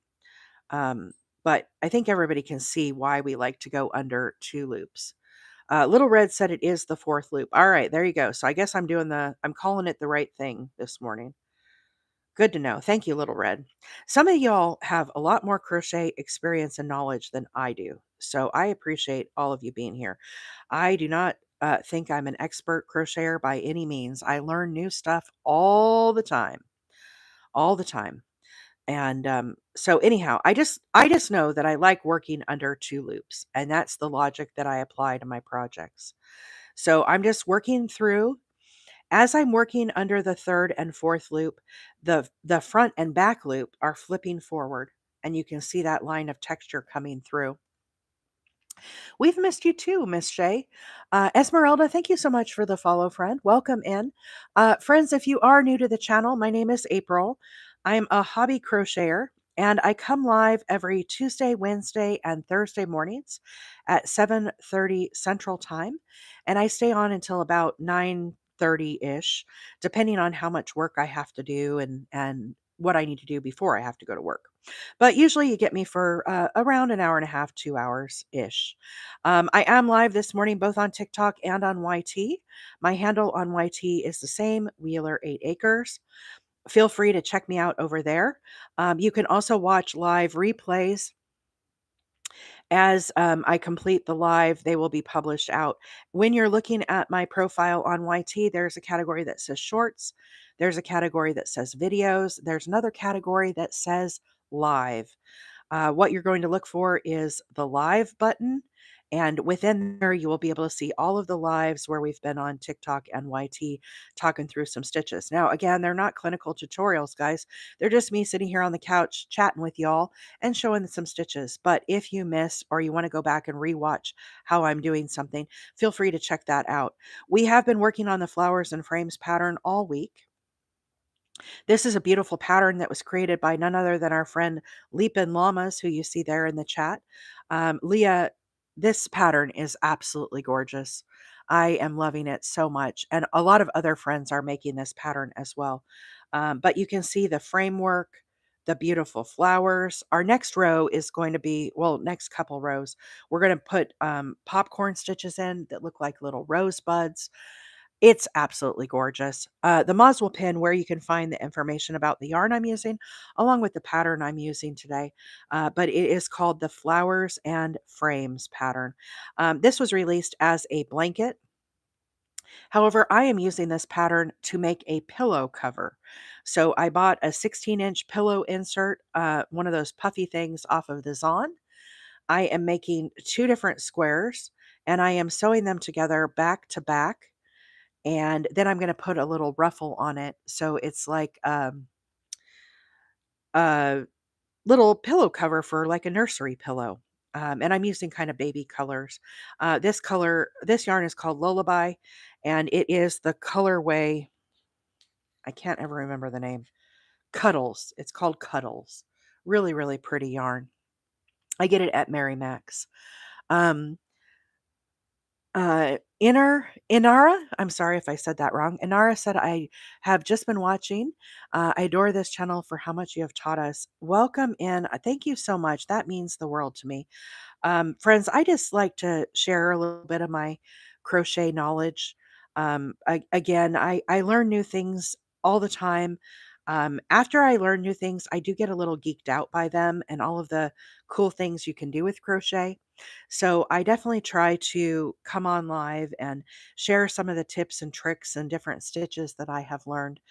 Um, but I think everybody can see why we like to go under 2 loops. Little Red said it is the fourth loop. All right, there you go. So I guess I'm calling it the right thing this morning. Good to know. Thank you, Little Red. Some of y'all have a lot more crochet experience and knowledge than I do. So I appreciate all of you being here. I do not think I'm an expert crocheter by any means. I learn new stuff all the time, all the time. And so anyhow, I just know that I like working under 2 loops, and that's the logic that I apply to my projects. So I'm just working through. As I'm working under the third and fourth loop, the front and back loop are flipping forward, and you can see that line of texture coming through. We've missed you too, Miss Shay. Esmeralda, thank you so much for the follow, friend. Welcome in. Friends, if you are new to the channel, my name is April. I'm a hobby crocheter, and I come live every Tuesday, Wednesday, and Thursday mornings at 7:30 Central Time, and I stay on until about 9:30-ish, depending on how much work I have to do and what I need to do before I have to go to work. But usually you get me for around an hour and a half, 2 hours ish. I am live this morning, both on TikTok and on YT. My handle on YT is the same, Wheeler 8 Acres. Feel free to check me out over there. You can also watch live replays as I complete the live. They will be published out. When you're looking at my profile on YT, there's a category that says shorts. There's a category that says videos. There's another category that says live. What you're going to look for is the live button. And within there, you will be able to see all of the lives where we've been on TikTok and YT talking through some stitches. Now, again, they're not clinical tutorials, guys. They're just me sitting here on the couch chatting with y'all and showing some stitches. But if you miss or you want to go back and rewatch how I'm doing something, feel free to check that out. We have been working on the flowers and frames pattern all week. This is a beautiful pattern that was created by none other than our friend Llamas, who you see there in the chat. Leah, this pattern is absolutely gorgeous. I am loving it so much, and a lot of other friends are making this pattern as well. But you can see the framework, the beautiful flowers. Our next row is going to be, well, next couple rows, we're going to put popcorn stitches in that look like little rosebuds. It's absolutely gorgeous. The Moz will pin where you can find the information about the yarn I'm using, along with the pattern I'm using today. But it is called the Flowers and Frames pattern. This was released as a blanket. However, I am using this pattern to make a pillow cover. So I bought a 16-inch pillow insert, one of those puffy things off of the Zon. I am making two different squares and I am sewing them together back to back, and then I'm gonna put a little ruffle on it, so it's like, a little pillow cover for, like, a nursery pillow, and I'm using kinda baby colors. This yarn is called Lullaby, and it is the colorway. I can't ever remember the name. Cuddles. It's called Cuddles. Really, really pretty yarn. I get it at Mary Max. Um Inara, I'm sorry if I said that wrong. Inara said, "I have just been watching. I adore this channel for how much you have taught us. Welcome in. Thank you so much. That means the world to me." Friends, I just like to share a little bit of my crochet knowledge. I learn new things all the time. After I learn new things, I do get a little geeked out by them and all of the cool things you can do with crochet. So I definitely try to come on live and share some of the tips and tricks and different stitches that I have learned.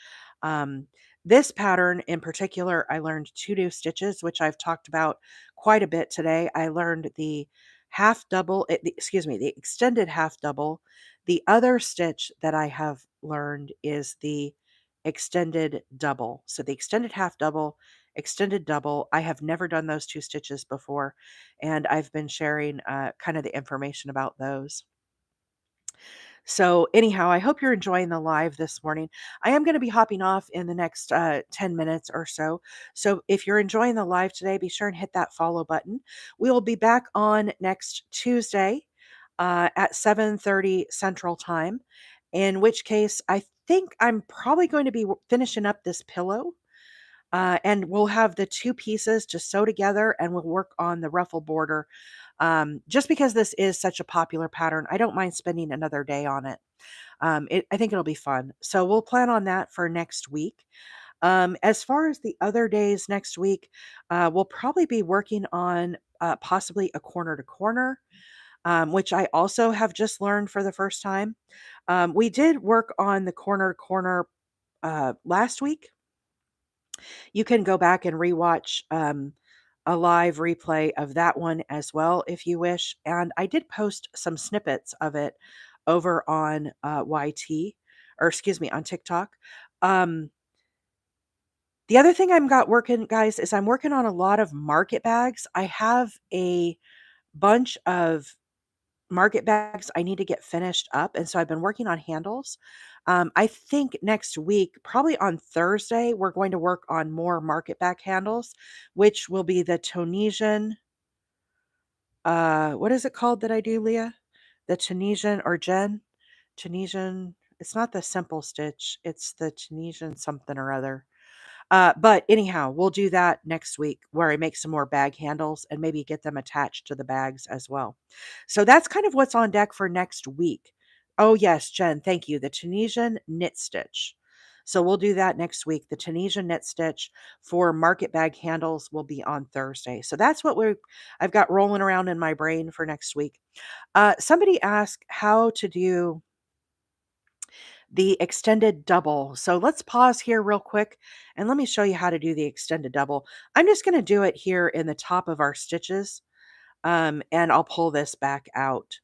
Um, this pattern in particular, I learned two new stitches, which I've talked about quite a bit today. I learned the half double, excuse me, the extended half double. The other stitch that I have learned is the extended double. So the extended half double, extended double. I have never done those two stitches before, and I've been sharing kind of the information about those. So, anyhow, I hope you're enjoying the live this morning. I am going to be hopping off in the next 10 minutes or so. So, if you're enjoying the live today, be sure and hit that follow button. We will be back on next Tuesday at 7:30 Central Time, in which case I think I'm probably going to be finishing up this pillow, and we'll have the two pieces to sew together and we'll work on the ruffle border. Just because this is such a popular pattern, I don't mind spending another day on it. I think it'll be fun. So we'll plan on that for next week. As far as the other days next week, we'll probably be working on possibly a corner to corner, which I also have just learned for the first time. We did work on the corner to corner last week. You can go back and rewatch a live replay of that one as well if you wish. And I did post some snippets of it over on YT, or excuse me, on TikTok. Um, the other thing I'm got working, guys, is I'm working on a lot of market bags. I have a bunch of market bags I need to get finished up, and so I've been working on handles. I think next week, probably on Thursday, we're going to work on more market bag handles, which will be the Tunisian. What is it called that I do, Leah? The Tunisian or Jen? Tunisian. It's not the simple stitch. It's the Tunisian something or other. But anyhow, we'll do that next week where I make some more bag handles and maybe get them attached to the bags as well. So that's kind of what's on deck for next week. Oh, yes, Jen, thank you. The Tunisian knit stitch. So we'll do that next week. The Tunisian knit stitch for market bag handles will be on Thursday. So that's what I've got rolling around in my brain for next week. Somebody asked how to do the extended double. So let's pause here real quick and let me show you how to do the extended double. I'm just going to do it here in the top of our stitches, and I'll pull this back out.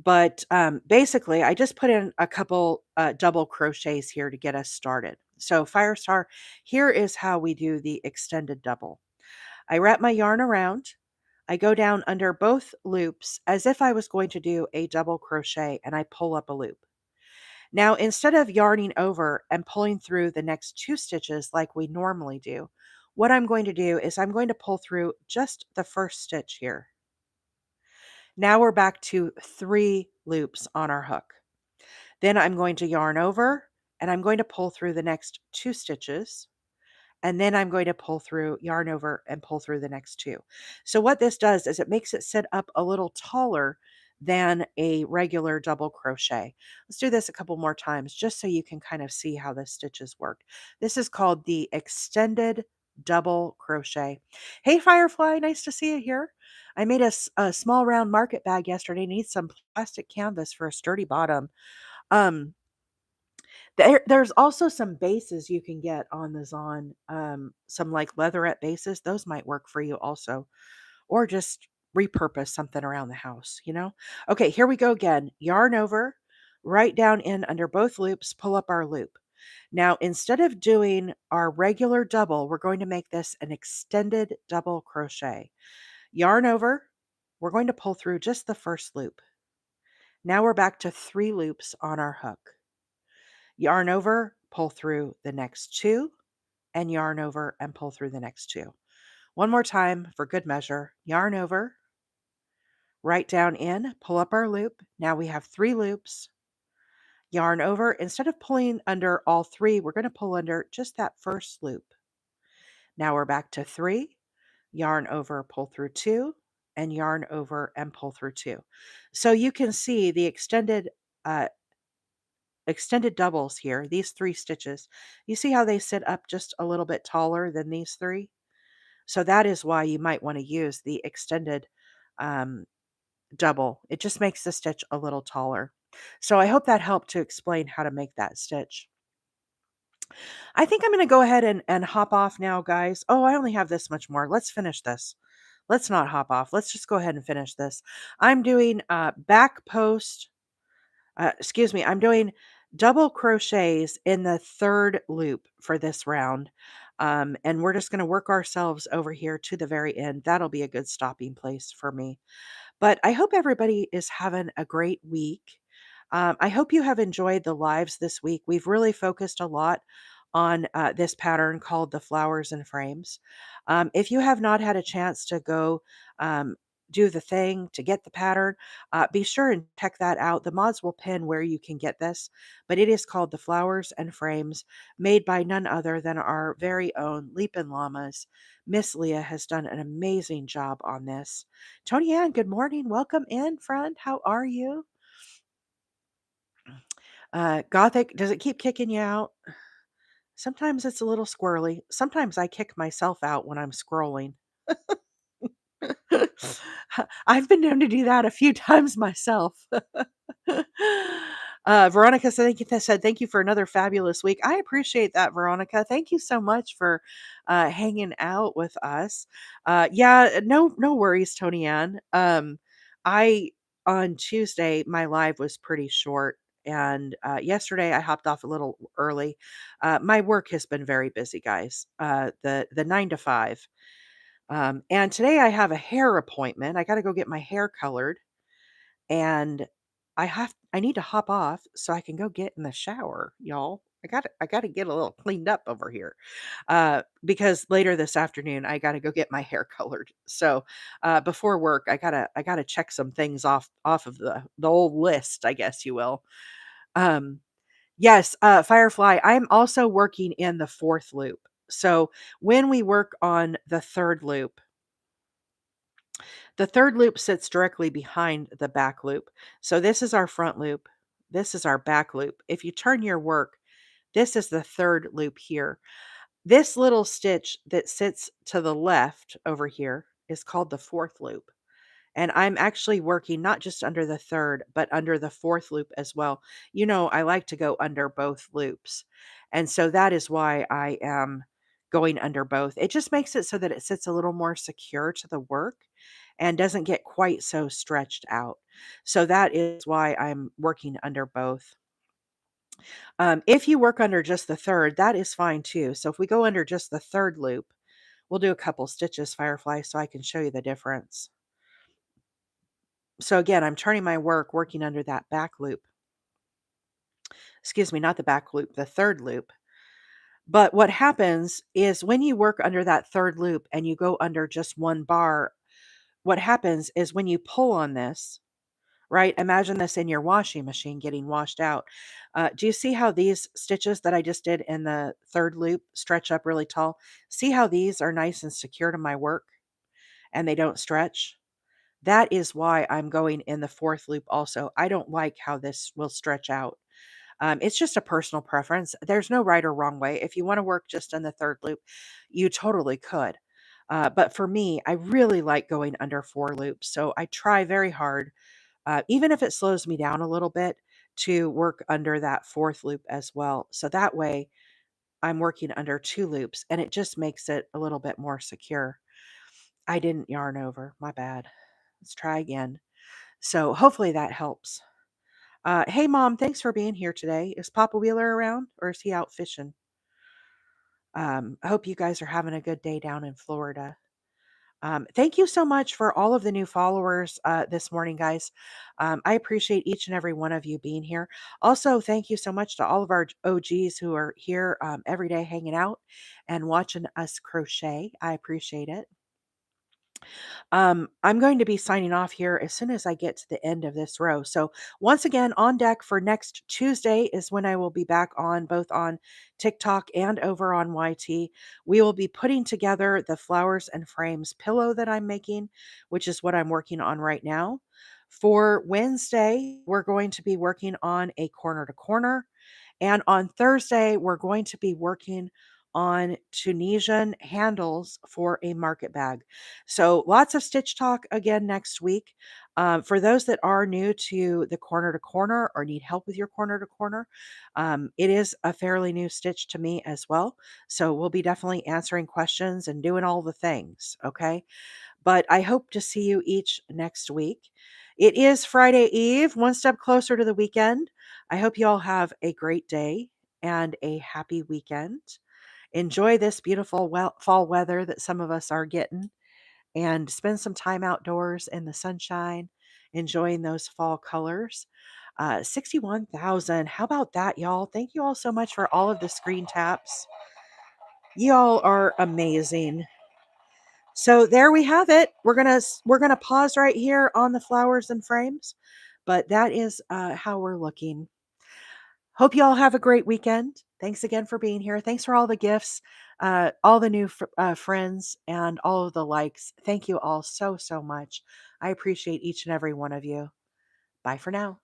But basically, I just put in a couple double crochets here to get us started. So Firestar, here is how we do the extended double. I wrap my yarn around. I go down under both loops as if I was going to do a double crochet, and I pull up a loop. Now, instead of yarning over and pulling through the next two stitches like we normally do, what I'm going to do is I'm going to pull through just the first stitch here. Now we're back to 3 loops on our hook. Then I'm going to yarn over and I'm going to pull through the next 2 stitches. And then I'm going to pull through, yarn over, and pull through the next 2. So what this does is it makes it sit up a little taller than a regular double crochet. Let's do this a couple more times just so you can kind of see how the stitches work. This is called the extended double crochet. Hey Firefly, nice to see you here. I made a small round market bag yesterday. Need some plastic canvas for a sturdy bottom. Um, there's also some bases you can get on the Zon, some like leatherette bases. Those might work for you also, or just repurpose something around the house, you know? Okay, here we go again. Yarn over, right down in under both loops, pull up our loop. Now, instead of doing our regular double, we're going to make this an extended double crochet. Yarn over, we're going to pull through just the first loop. Now we're back to 3 loops on our hook. Yarn over, pull through the next 2, and yarn over and pull through the next 2. One more time for good measure. Yarn over, right down in, pull up our loop. Now we have 3 loops. Yarn over. Instead of pulling under all 3, we're going to pull under just that first loop. Now we're back to 3. Yarn over, pull through 2, and yarn over and pull through 2. So you can see the uh, extended doubles here, these 3 stitches. You see how they sit up just a little bit taller than these 3? So that is why you might want to use the extended um, double. It just makes the stitch a little taller. So I hope that helped to explain how to make that stitch. I think I'm going to go ahead and hop off now, guys. Oh, I only have this much more. Let's finish this. Let's not hop off. Let's just go ahead and finish this. I'm doing back post excuse me, I'm doing double crochets in the 3rd loop for this round. And we're just going to work ourselves over here to the very end. That'll be a good stopping place for me. But I hope everybody is having a great week. I hope you have enjoyed the lives this week. We've really focused a lot on this pattern called the flowers and frames. If you have not had a chance to go um, do the thing to get the pattern, be sure and check that out. The mods will pin where you can get this, but it is called the flowers and frames, made by none other than our very own Leapin' Llamas. Miss Leah has done an amazing job on this. Tony Ann, good morning. Welcome in, friend. How are you? Gothic, does it keep kicking you out? Sometimes it's a little squirrely. Sometimes I kick myself out when I'm scrolling. I've been known to do that a few times myself. Veronica said, "Thank you for another fabulous week." I appreciate that, Veronica. Thank you so much for hanging out with us. Yeah, no worries, Tony Ann. I on Tuesday my live was pretty short, and yesterday I hopped off a little early. My work has been very busy, guys. The 9 to 5. And today I have a hair appointment. I got to go get my hair colored, and I need to hop off so I can go get in the shower, y'all. I got to get a little cleaned up over here. Because later this afternoon I got to go get my hair colored. So, before work I got to check some things off of the old list, I guess you will. Um yes, Firefly, I'm also working in the 4th loop. So, when we work on the 3rd loop sits directly behind the back loop. So this is our front loop. This is our back loop. If you turn your work, this is the 3rd loop here. This little stitch that sits to the left over here is called the 4th loop. And I'm actually working not just under the 3rd, but under the 4th loop as well. You know, I like to go under both loops. And so that is why I am going under both. It just makes it so that it sits a little more secure to the work and doesn't get quite so stretched out. So that is why I'm working under both. If you work under just the 3rd, that is fine too. So if we go under just the 3rd loop, we'll do a couple stitches, Firefly, so I can show you the difference. So again, I'm turning my work working under that back loop. Excuse me, not the back loop, the 3rd loop. But what happens is when you work under that 3rd loop and you go under just one bar, what happens is when you pull on this, right? Imagine this in your washing machine getting washed out. Do you see how these stitches that I just did in the third loop stretch up really tall? See how these are nice and secure to my work and they don't stretch? That is why I'm going in the fourth loop also. I don't like how this will stretch out. It's just a personal preference. There's no right or wrong way. If you want to work just in the third loop, you totally could. But for me, I really like going under four loops. So I try very hard, even if it slows me down a little bit, to work under that fourth loop as well. So that way I'm working under two loops and it just makes it a little bit more secure. I didn't yarn over. My bad. Let's try again. So hopefully that helps. Hey, Mom, thanks for being here today. Is Papa Wheeler around or is he out fishing? I hope you guys are having a good day down in Florida. Thank you so much for all of the new followers this morning, guys. I appreciate each and every one of you being here. Also, thank you so much to all of our OGs who are here every day hanging out and watching us crochet. I appreciate it. I'm going to be signing off here as soon as I get to the end of this row. So once again, on deck for next Tuesday is when I will be back on both on TikTok and over on YT. We will be putting together the flowers and frames pillow that I'm making, which is what I'm working on right now. For Wednesday, we're going to be working on a corner to corner. And on Thursday, we're going to be working on Tunisian handles for a market bag. So lots of stitch talk again next week. For those that are new to the corner to corner or need help with your corner to corner, it is a fairly new stitch to me as well. So we'll be definitely answering questions and doing all the things. Okay. But I hope to see you each next week. It is Friday Eve, one step closer to the weekend. I hope you all have a great day and a happy weekend. Enjoy this beautiful fall weather that some of us are getting and spend some time outdoors in the sunshine, enjoying those fall colors. 61,000. How about that, y'all? Thank you all so much for all of the screen taps. Y'all are amazing. So there we have it. We're gonna pause right here on the flowers and frames, but that is how we're looking. Hope you all have a great weekend. Thanks again for being here. Thanks for all the gifts, all the new friends, and all of the likes. Thank you all so much. I appreciate each and every one of you. Bye for now.